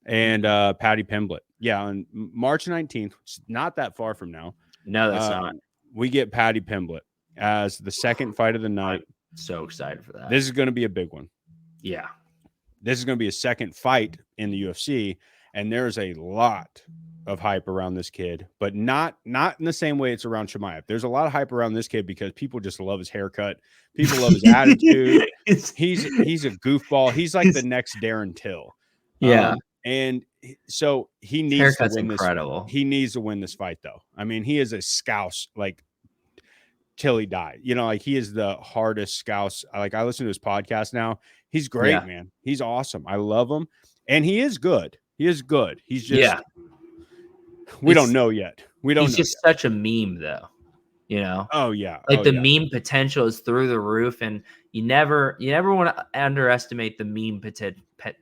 And Paddy Pimblett. Yeah, on March 19th, which is not that far from now. No, that's not. We get Paddy Pimblett as the second fight of the night. I'm so excited for that. This is going to be a big one. Yeah. This is going to be a second fight in the UFC, and there's a lot of hype around this kid, but not in the same way it's around Chimaev. There's a lot of hype around this kid because people just love his haircut. People love his attitude. He's a goofball. He's like the next Darren Till. Yeah. And so he needs to win incredible. He needs to win this fight, though. I mean, he is a scouse like till he died. You know, like he is the hardest scouse. Like I listen to his podcast now. He's great, man. He's awesome. I love him, and he is good. He is good. He's just We don't know yet. We don't He's know just yet. such a meme, though. You know, Oh yeah. like Oh the yeah. meme potential is through the roof, and you never want to underestimate the meme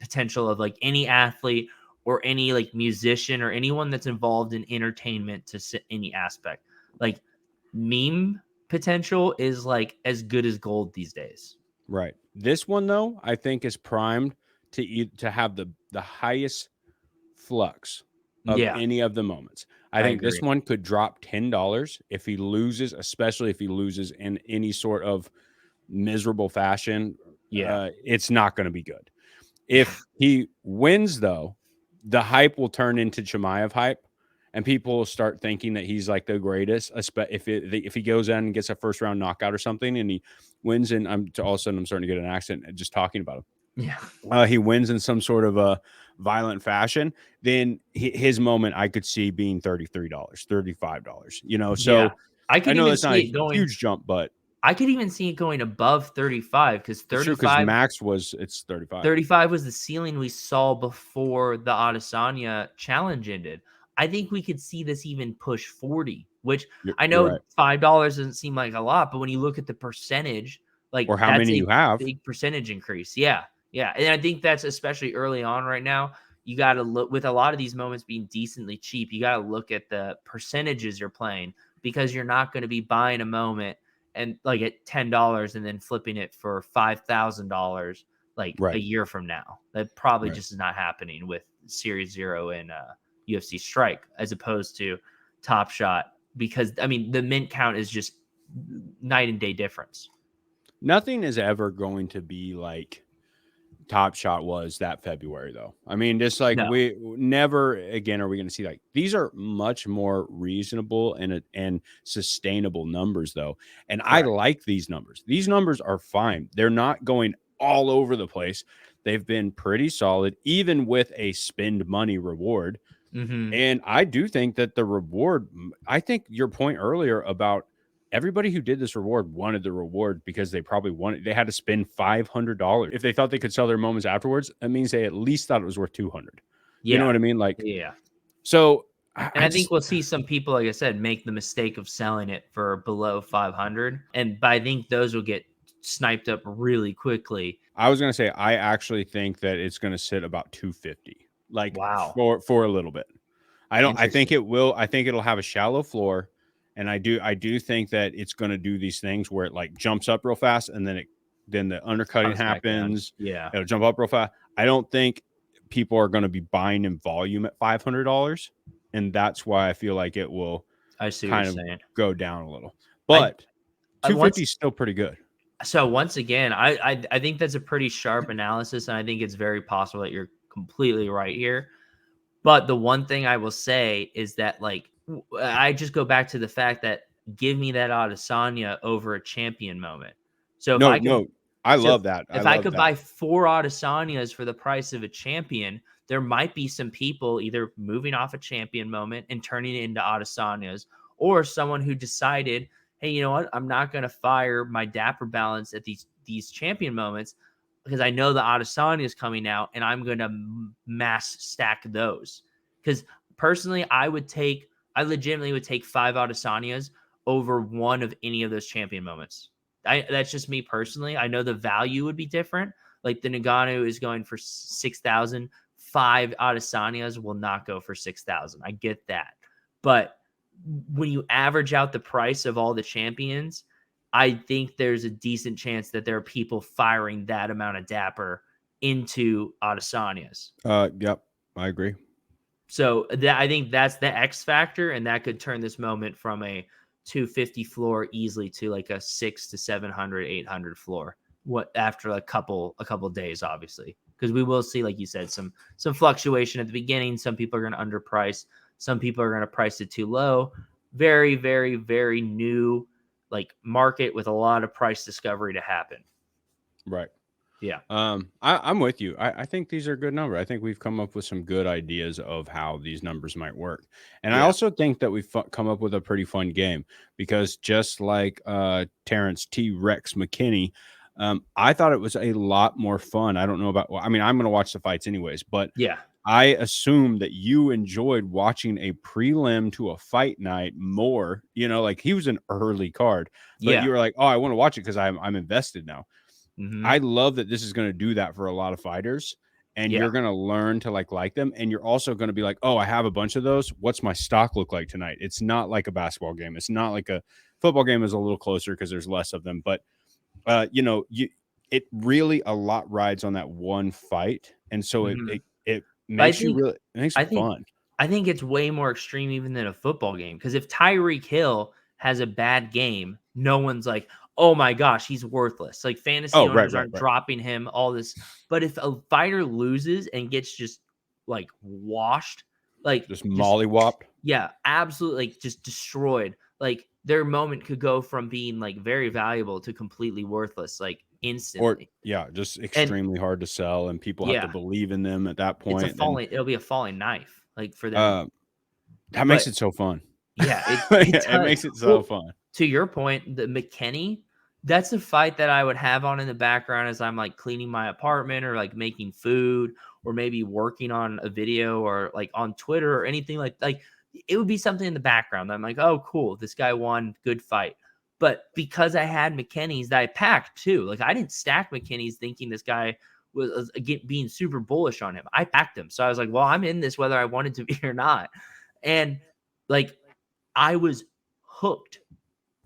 potential of like any athlete or any like musician or anyone that's involved in entertainment to any aspect. Like meme potential is like as good as gold these days. Right. This one though, I think is primed to have the highest flux of Yeah, any of the moments. I I think this agree. one could drop $10 if he loses, especially if he loses in any sort of miserable fashion. Yeah. It's not going to be good. If he wins, though, the hype will turn into Chimaev hype, and people will start thinking that he's like the greatest. If he goes in and gets a first round knockout or something, and he wins, and all of a sudden I'm starting to get an accent just talking about him. Yeah. He wins in some sort of a violent fashion, then his moment I could see being $33, $35. Yeah. So I I could know even that's not see a it going huge jump, but I could even see it going above 35 because it's true because max it's 35. 35 was the ceiling we saw before the Adesanya challenge ended. I think we could see this even push 40, which I You're know right. $5 doesn't seem like a lot, but when you look at the percentage, like Or how that's many a you have. big percentage increase. Yeah. Yeah. And I think that's especially early on right now. You got to look with a lot of these moments being decently cheap. You got to look at the percentages you're playing because you're not going to be buying a moment and like at $10 and then flipping it for $5,000 like a Right. year from now. That probably Right. just is not happening with Series Zero and UFC Strike as opposed to Top Shot because I mean the mint count is just night and day difference. Nothing is ever going to be like Top Shot was that February, though. I mean, just like No, we never again are we going to see like these are much more reasonable and sustainable numbers, though. And I correct. like these numbers. These numbers are fine. They're not going all over the place. They've been pretty solid, even with a spend money reward. Mm-hmm. And I do think that the reward, I think your point earlier about everybody who did this reward wanted the reward because they had to spend $500. If they thought they could sell their moments afterwards, that means they at least thought it was worth 200. You know Yeah, what I mean? Like, yeah. so And I I think just, we'll see some people, like I said, make the mistake of selling it for below 500, but I think those will get sniped up really quickly. I was going to say, I actually think that it's going to sit about 250, like Wow, for a little bit. I think interesting. it will. I think it'll have a shallow floor. And I do think that it's going to do these things where it like jumps up real fast and then the undercutting Comes back down. happens. Yeah, It'll jump up real fast. I don't think people are going to be buying in volume at $500. And that's why I feel like it will I see what you're kind of saying. go down a little. I, But I once 250 is still pretty good. So once again, I think that's a pretty sharp analysis, and I think it's very possible that you're completely right here. But the one thing I will say is that like I just go back to the fact that give me that Adesanya over a champion moment. So if No, I could no. I so love that. I if I love could that. buy 4 Adesanyas for the price of a champion, there might be some people either moving off a champion moment and turning it into Adesanyas, or someone who decided, hey, you know what? I'm not going to fire my Dapper balance at these champion moments because I know the Adesanya is coming out, and I'm going to mass stack those. Because personally, I legitimately would take 5 Adesanyas over one of any of those champion moments. That's just me personally. I know the value would be different. Like the Nagano is going for 6,000. 5 Adesanyas will not go for 6,000. I get that. But when you average out the price of all the champions, I think there's a decent chance that there are people firing that amount of Dapper into Adesanyas. Yep. I agree. So that I think that's the X factor, and that could turn this moment from a 250 floor easily to like a 6 to 700, 800 floor. What after a couple days, obviously, because we will see, like you said, some fluctuation at the beginning. Some people are going to underprice. Some people are going to price it too low. Very, very, very new like market with a lot of price discovery to happen. Right. Yeah, I'm with you. I think these are good numbers. I think we've come up with some good ideas of how these numbers might work. And I yeah, also think that we've come up with a pretty fun game because just like Terrence T. Rex McKinney, I thought it was a lot more fun. I don't know about, well, I mean, I'm going to watch the fights anyways, but yeah. I assume that you enjoyed watching a prelim to a fight night more, like he was an early card, but Yeah. you were like, oh, I want to watch it because I'm invested now. Hmm. I love that this is going to do that for a lot of fighters, and Yeah. you're going to learn to like them. And you're also going to be like, oh, I have a bunch of those. What's my stock look like tonight? It's not like a basketball game. It's not like a football game is a little closer because there's less of them, but it really a lot rides on that one fight. And so it, Hmm. it, it But makes you really, it makes I it think fun. I think it's way more extreme even than a football game. Because if Tyreek Hill has a bad game, no one's like, "Oh my gosh, he's worthless." Like fantasy Oh, right, owners right, aren't right. dropping him. All this, but if a fighter loses and gets just like washed, like Just just mollywopped. yeah, absolutely, like just destroyed. Like their moment could go from being like very valuable to completely worthless, like Or instantly. yeah, just And extremely hard to sell, and people have to yeah, believe in them at that point. And it'll be a falling knife, like for them. uh, that makes But it so fun. yeah, it It does. makes it so Well, fun. to your point, the McKinney, that's a fight that I would have on in the background as I'm like cleaning my apartment or like making food or maybe working on a video or like on Twitter or anything like it would be something in the background that I'm like, oh, cool, this guy won, good fight. But because I had McKinney's that I packed too, like I didn't stack McKinney's thinking this guy was again being super bullish on him. I packed him, so I was like, well, I'm in this whether I wanted to be or not, and like I was hooked.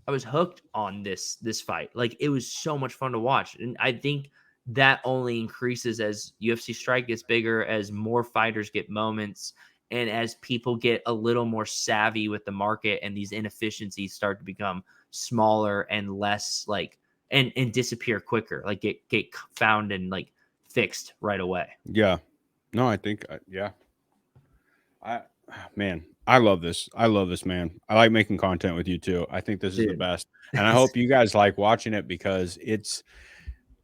I was hooked on this fight. Like it was so much fun to watch. And I think that only increases as UFC Strike gets bigger, as more fighters get moments, and as people get a little more savvy with the market and these inefficiencies start to become smaller and less like and disappear quicker, like get found and like fixed right away. Yeah. No, I think yeah. I man, I love this. I love this, man. I like making content with you too. I think this is the Dude. best. And I hope you guys like watching it because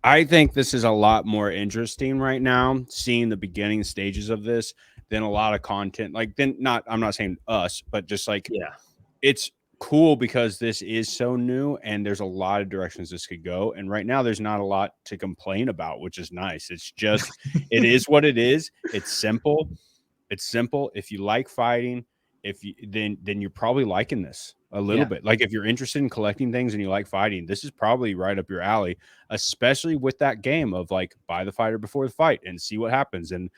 I think this is a lot more interesting right now, seeing the beginning stages of this than a lot of content. Like then not I'm not saying us, but just like Yeah. it's cool because this is so new and there's a lot of directions this could go. And right now there's not a lot to complain about, which is nice. It's just it is what it is. It's simple. It's simple. If you like fighting, if you then you're probably liking this a little Yeah. bit. Like if you're interested in collecting things and you like fighting, this is probably right up your alley, especially with that game of like buy the fighter before the fight and see what happens. And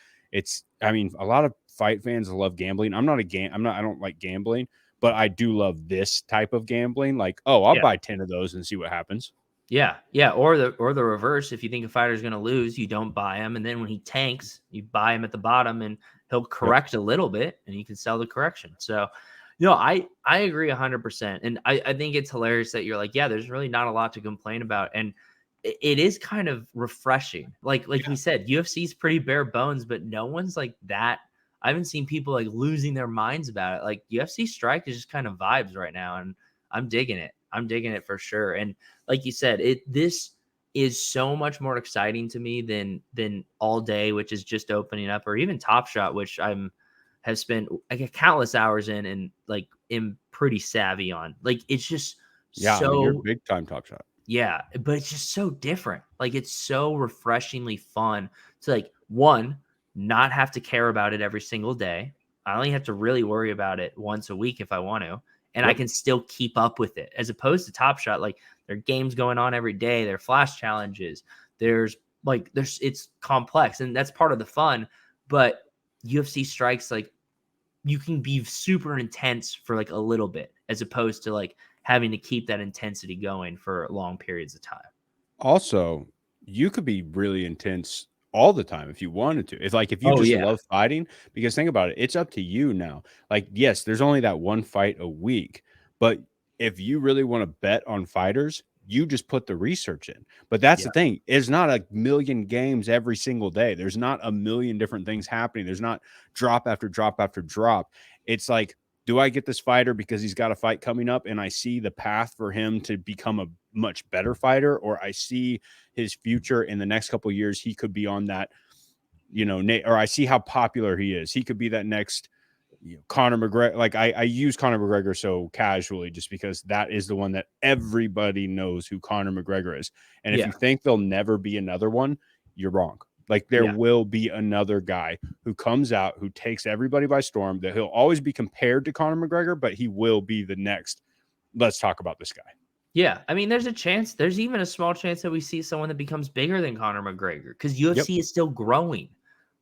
I mean, a lot of fight fans love gambling. I don't like gambling, but I do love this type of gambling. Like, oh, I'll Yeah. buy 10 of those and see what happens. Yeah, yeah, or the reverse. If you think a fighter's going to lose, you don't buy him, and then when he tanks, you buy him at the bottom, and he'll Yep. correct a little bit, and you can sell the correction. So, I agree 100%, and I think it's hilarious that you're like, yeah, there's really not a lot to complain about, and it is kind of refreshing. Like we said, UFC is pretty bare bones, but no one's like that. I haven't seen people like losing their minds about it. Like UFC Strike is just kind of vibes right now, and I'm digging it. I'm digging it for sure, and like you said, this is so much more exciting to me than All Day, which is just opening up, or even Top Shot, which have spent like countless hours in and like am pretty savvy on. Like it's just Yeah, I mean, you're so big time Top Shot. yeah, but it's just so different. Like it's so refreshingly fun to like one, not have to care about it every single day. I only have to really worry about it once a week if I want to, and I Yep. can still keep up with it. As opposed to Top Shot, like there are games going on every day, there are flash challenges, there's it's complex, and that's part of the fun. But UFC Strikes like you can be super intense for like a little bit, as opposed to like having to keep that intensity going for long periods of time. Also, you could be really intense all the time if you wanted to. It's like if you Oh just yeah. love fighting, because think about it, it's up to you now. Like, yes, there's only that one fight a week, but if you really want to bet on fighters, you just put the research in. But that's the Yeah. thing, it's not a million games every single day. There's not a million different things happening. There's not drop after drop after drop. It's like, do I get this fighter because he's got a fight coming up and I see the path for him to become a much better fighter, or I see his future in the next couple of years, he could be on that, or I see how popular he is. He could be that next, Conor McGregor. Like I use Conor McGregor so casually just because that is the one that everybody knows who Conor McGregor is. And if Yeah. you think there'll never be another one, you're wrong. Like there Yeah. will be another guy who comes out, who takes everybody by storm, that he'll always be compared to Conor McGregor, but he will be the next. Let's talk about this guy. Yeah, I mean, there's a chance. There's even a small chance that we see someone that becomes bigger than Conor McGregor because Yep. UFC is still growing.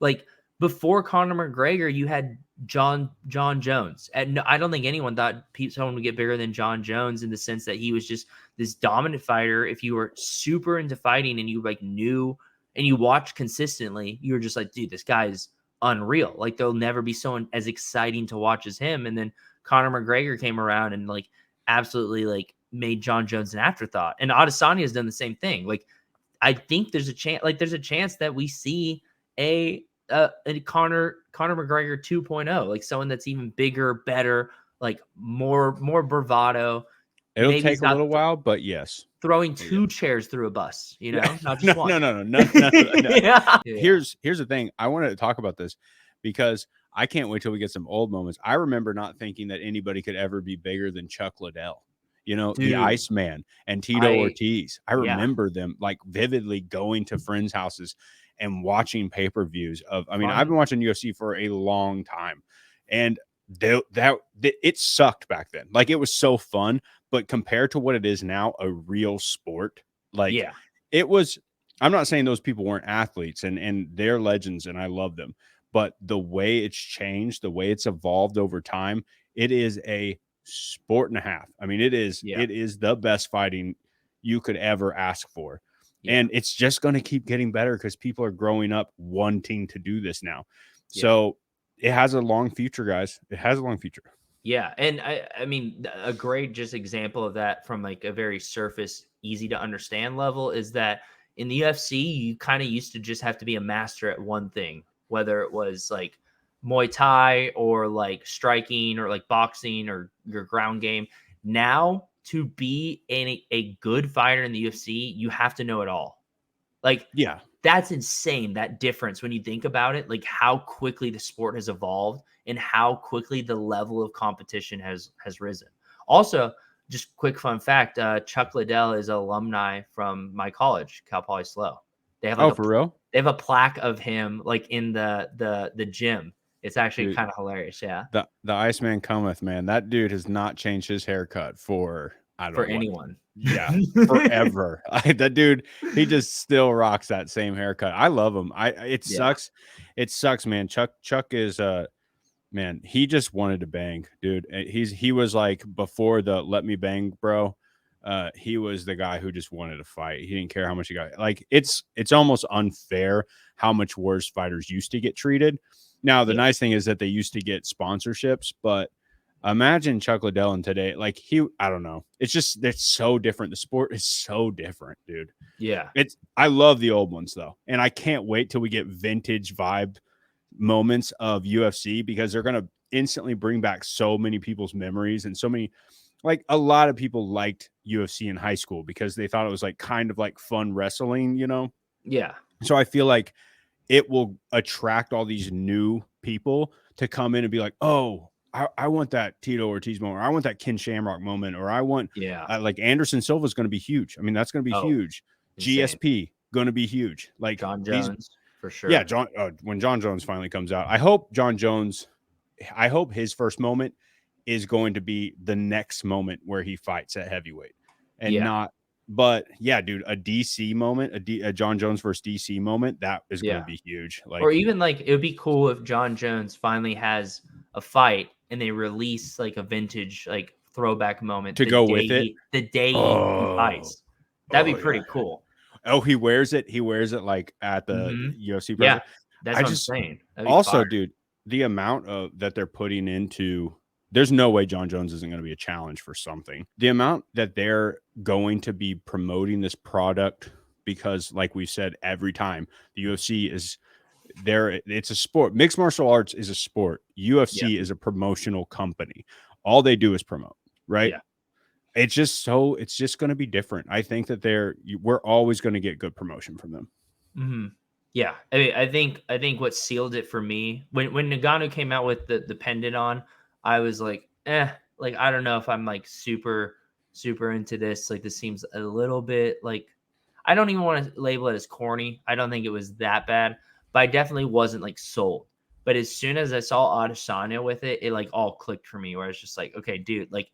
Like before Conor McGregor, you had John Jones, and no, I don't think anyone thought someone would get bigger than John Jones in the sense that he was just this dominant fighter. If you were super into fighting and you like knew and you watched consistently, you were just like, dude, this guy is unreal. Like there'll never be someone as exciting to watch as him. And then Conor McGregor came around and like absolutely like made John Jones an afterthought. And Adesanya has done the same thing. Like I think there's a chance that we see a Conor McGregor 2.0, like someone that's even bigger, better, like more bravado. It'll Maybe take he's a not little while, but yes. throwing Yeah. 2 chairs through a bus, you Yeah. know, not just No, one. no. Yeah. Here's the thing. I wanted to talk about this because I can't wait till we get some old moments. I remember not thinking that anybody could ever be bigger than Chuck Liddell. You know, the Dude, Iceman and Tito Ortiz. I yeah. remember them like vividly going to friends' houses and watching pay-per-views of. I mean, Funny. I've been watching UFC for a long time, and it sucked back then. Like it was so fun, but compared to what it is now, a real sport. Like Yeah. it was. I'm not saying those people weren't athletes and they're legends and I love them, but the way it's changed, the way it's evolved over time, it is a sport and a half. I mean, it is the best fighting you could ever ask for. Yeah. And it's just going to keep getting better because people are growing up wanting to do this now. Yeah. So it has a long future, guys. It has a long future. Yeah, and I mean, a great just example of that from like a very surface, easy to understand level is that in the UFC, you kind of used to just have to be a master at one thing, whether it was like Muay Thai or like striking or like boxing or your ground game. Now, to be a good fighter in the UFC, you have to know it all. Like, Yeah. that's insane, that difference when you think about it, like how quickly the sport has evolved and how quickly the level of competition has risen. Also, just quick fun fact, Chuck Liddell is an alumni from my college, Cal Poly SLO. They have like For real? they have a plaque of him like in the gym. It's actually Dude, kind of hilarious, yeah. the Iceman cometh, man. That dude has not changed his haircut for I don't For know what. anyone. Yeah, forever. That dude, he just still rocks that same haircut. I love him. It sucks. It sucks, man. Chuck is man, he just wanted to bang, dude. He was like before the let me bang, bro. He was the guy who just wanted to fight. He didn't care how much he got. Like it's almost unfair how much worse fighters used to get treated. Now, the nice thing is that they used to get sponsorships, but imagine Chuck Liddell in today. Like I don't know. It's so different. The sport is so different, dude. Yeah. I love the old ones though. And I can't wait till we get vintage vibe moments of UFC because they're going to instantly bring back so many people's memories and so many, like a lot of people liked UFC in high school because they thought it was like kind of like fun wrestling, you know? Yeah. So I feel like it will attract all these new people to come in and be like, oh, I want that Tito Ortiz moment, or I want that Ken Shamrock moment, or I want like Anderson Silva is going to be huge. I mean, that's going to be huge. Insane. GSP going to be huge. Like John Jones for sure. Yeah, when John Jones finally comes out, I hope his first moment is going to be the next moment where he fights at heavyweight and not. But yeah, dude, a DC moment, a John Jones versus DC moment, that is going to be huge. Like, or even like it would be cool if John Jones finally has a fight and they release like a vintage like throwback moment to go with it the day he fights. That'd be pretty cool. Oh, he wears it. He wears it like at the UFC. Yeah, that's what I'm saying. Also, dude, the amount of that they're putting into. There's no way John Jones isn't going to be a challenge for something. The amount that they're going to be promoting this product, because like we said, every time the UFC is there, it's a sport. Mixed martial arts is a sport. UFC is a promotional company. All they do is promote, right? Yeah. It's just going to be different. I think that we're always going to get good promotion from them. Mm-hmm. Yeah. I mean, I think what sealed it for me when Nagano came out with the pendant on, I was like, like, I don't know if I'm like super into this. Like, this seems a little bit like, I don't even want to label it as corny. I don't think it was that bad, but I definitely wasn't like sold. But as soon as I saw Adesanya with it, it like all clicked for me where it's just like, okay, dude, like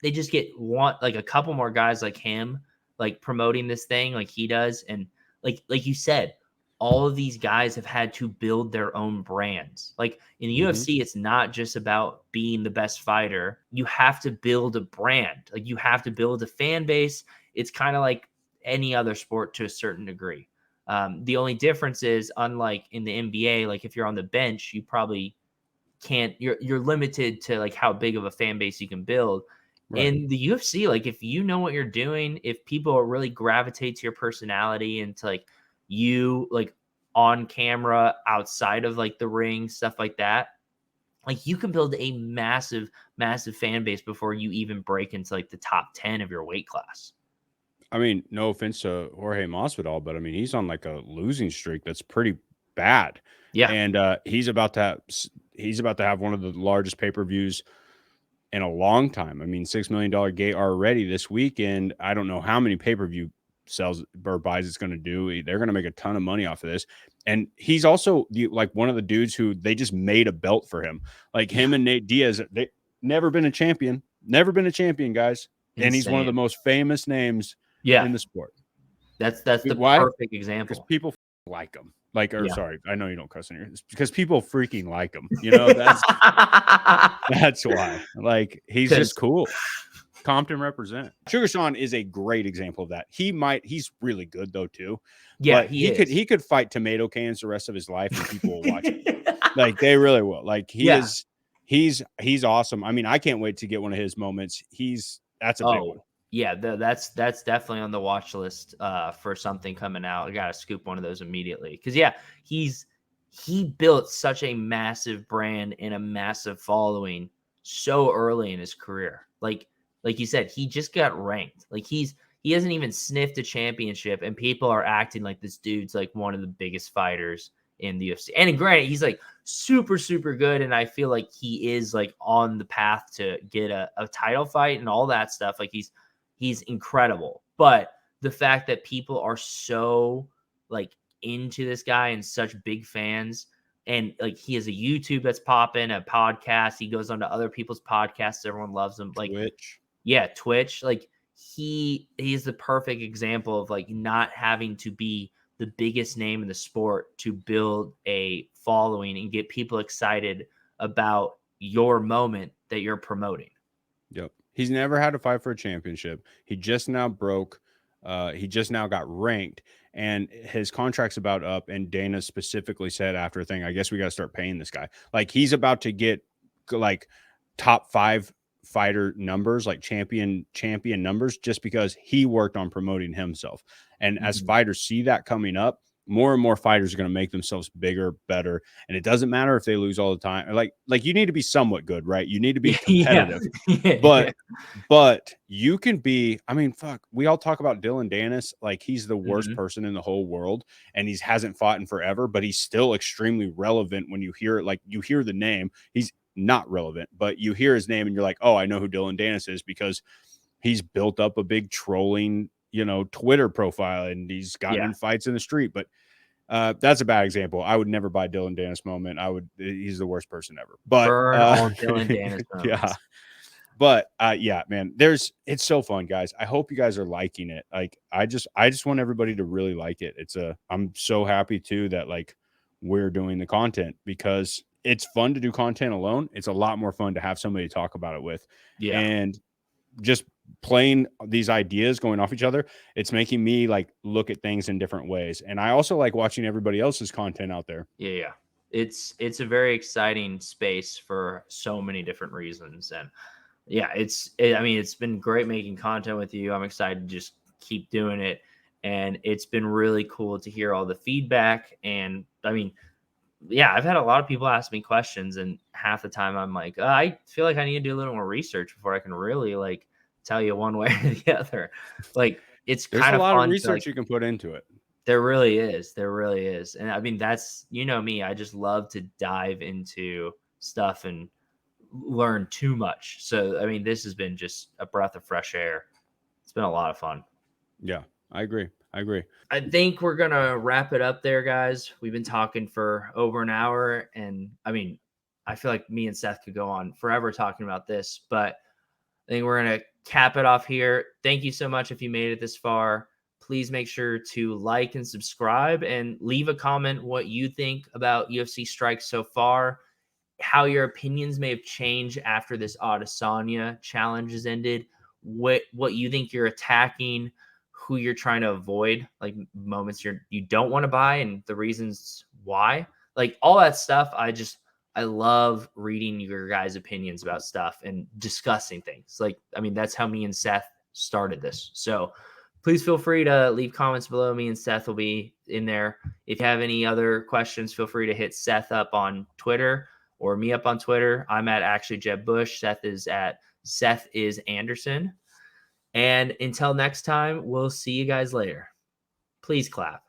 they just want like a couple more guys like him, like promoting this thing like he does. And like you said, all of these guys have had to build their own brands. Like in the UFC, it's not just about being the best fighter. You have to build a brand. Like you have to build a fan base. It's kind of like any other sport to a certain degree. The only difference is, unlike in the NBA, like if you're on the bench, you probably can't. You're limited to like how big of a fan base you can build. Right. In the UFC, like if you know what you're doing, if people really gravitate to your personality and to like you like on camera, outside of like the ring, stuff like that, like you can build a massive, massive fan base before you even break into like the top 10 of your weight class. I mean, no offense to Jorge Masvidal, but I mean, he's on like a losing streak that's pretty bad. Yeah. And he's about to have one of the largest pay-per-views in a long time. I mean, $6 million gate already this weekend. I don't know how many pay-per-view sells or buys it's going to do. They're going to make a ton of money off of this. And he's also like one of the dudes who they just made a belt for him. Like him and Nate Diaz, they never been a champion, guys. Insane. And he's one of the most famous names in the sport. That's the Why? perfect Because example. people like him. Like, or Yeah. sorry, I know you don't cuss in here. It's because people freaking like him. You know, that's why. Like, he's just cool. Compton represent. Sugar Sean is a great example of that. He's really good though too. Yeah, but he could fight tomato cans the rest of his life and people will watch him. Like they really will. Like he's awesome. I mean, I can't wait to get one of his moments. That's a big one. Yeah, that's definitely on the watch list for something coming out. I gotta scoop one of those immediately. Cause yeah, he built such a massive brand and a massive following so early in his career. Like you said, he just got ranked. Like he hasn't even sniffed a championship, and people are acting like this dude's like one of the biggest fighters in the UFC. And granted, he's like super, super good. And I feel like he is like on the path to get a title fight and all that stuff. Like he's incredible. But the fact that people are so like into this guy and such big fans, and like he has a YouTube that's popping, a podcast, he goes on to other people's podcasts, everyone loves him. Like Twitch. Like he's the perfect example of like not having to be the biggest name in the sport to build a following and get people excited about your moment that you're promoting. Yep. He's never had to fight for a championship. He just now broke. He just now got ranked, and his contract's about up. And Dana specifically said after a thing, I guess we got to start paying this guy. Like he's about to get like top 5 fighter numbers, like champion numbers, just because he worked on promoting himself. And as fighters see that coming up, more and more fighters are going to make themselves bigger, better. And it doesn't matter if they lose all the time. Like you need to be somewhat good, right? You need to be competitive, but you can be, I mean, fuck, we all talk about Dylan Dennis. Like he's the worst person in the whole world and he hasn't fought in forever, but he's still extremely relevant when you hear it. Like you hear the name, he's not relevant, but you hear his name and you're like, oh, I know who Dylan Dennis is because he's built up a big trolling, Twitter profile and he's gotten in fights in the street. But that's a bad example. I would never buy Dylan Dennis moment. He's the worst person ever. But burn all Dylan Dennis moments. Yeah. But yeah, man, it's so fun, guys. I hope you guys are liking it. Like I just want everybody to really like it. I'm so happy too that like we're doing the content because it's fun to do content alone. It's a lot more fun to have somebody to talk about it with. Yeah. And just playing these ideas going off each other, it's making me like look at things in different ways. And I also like watching everybody else's content out there. Yeah. It's a very exciting space for so many different reasons. And yeah, I mean, it's been great making content with you. I'm excited to just keep doing it. And it's been really cool to hear all the feedback. And I mean, yeah, I've had a lot of people ask me questions, and half the time I'm like, I feel like I need to do a little more research before I can really like tell you one way or the other. Like it's There's kind a of lot fun of research to, you can put into it. There really is. And I mean, that's, me, I just love to dive into stuff and learn too much. So, I mean, this has been just a breath of fresh air. It's been a lot of fun. Yeah, I agree. I agree. I think we're going to wrap it up there, guys. We've been talking for over an hour. And I mean, I feel like me and Seth could go on forever talking about this, but I think we're going to cap it off here. Thank you so much if you made it this far. Please make sure to like and subscribe and leave a comment what you think about UFC Strike so far, how your opinions may have changed after this Adesanya challenge has ended, what you think you're attacking, who you're trying to avoid, like moments you don't want to buy and the reasons why. Like all that stuff, I love reading your guys' opinions about stuff and discussing things. Like, I mean, that's how me and Seth started this. So please feel free to leave comments below. Me and Seth will be in there. If you have any other questions, feel free to hit Seth up on Twitter or me up on Twitter. I'm at actually Jeb Bush. Seth is at Seth is Anderson. And until next time, we'll see you guys later. Please clap.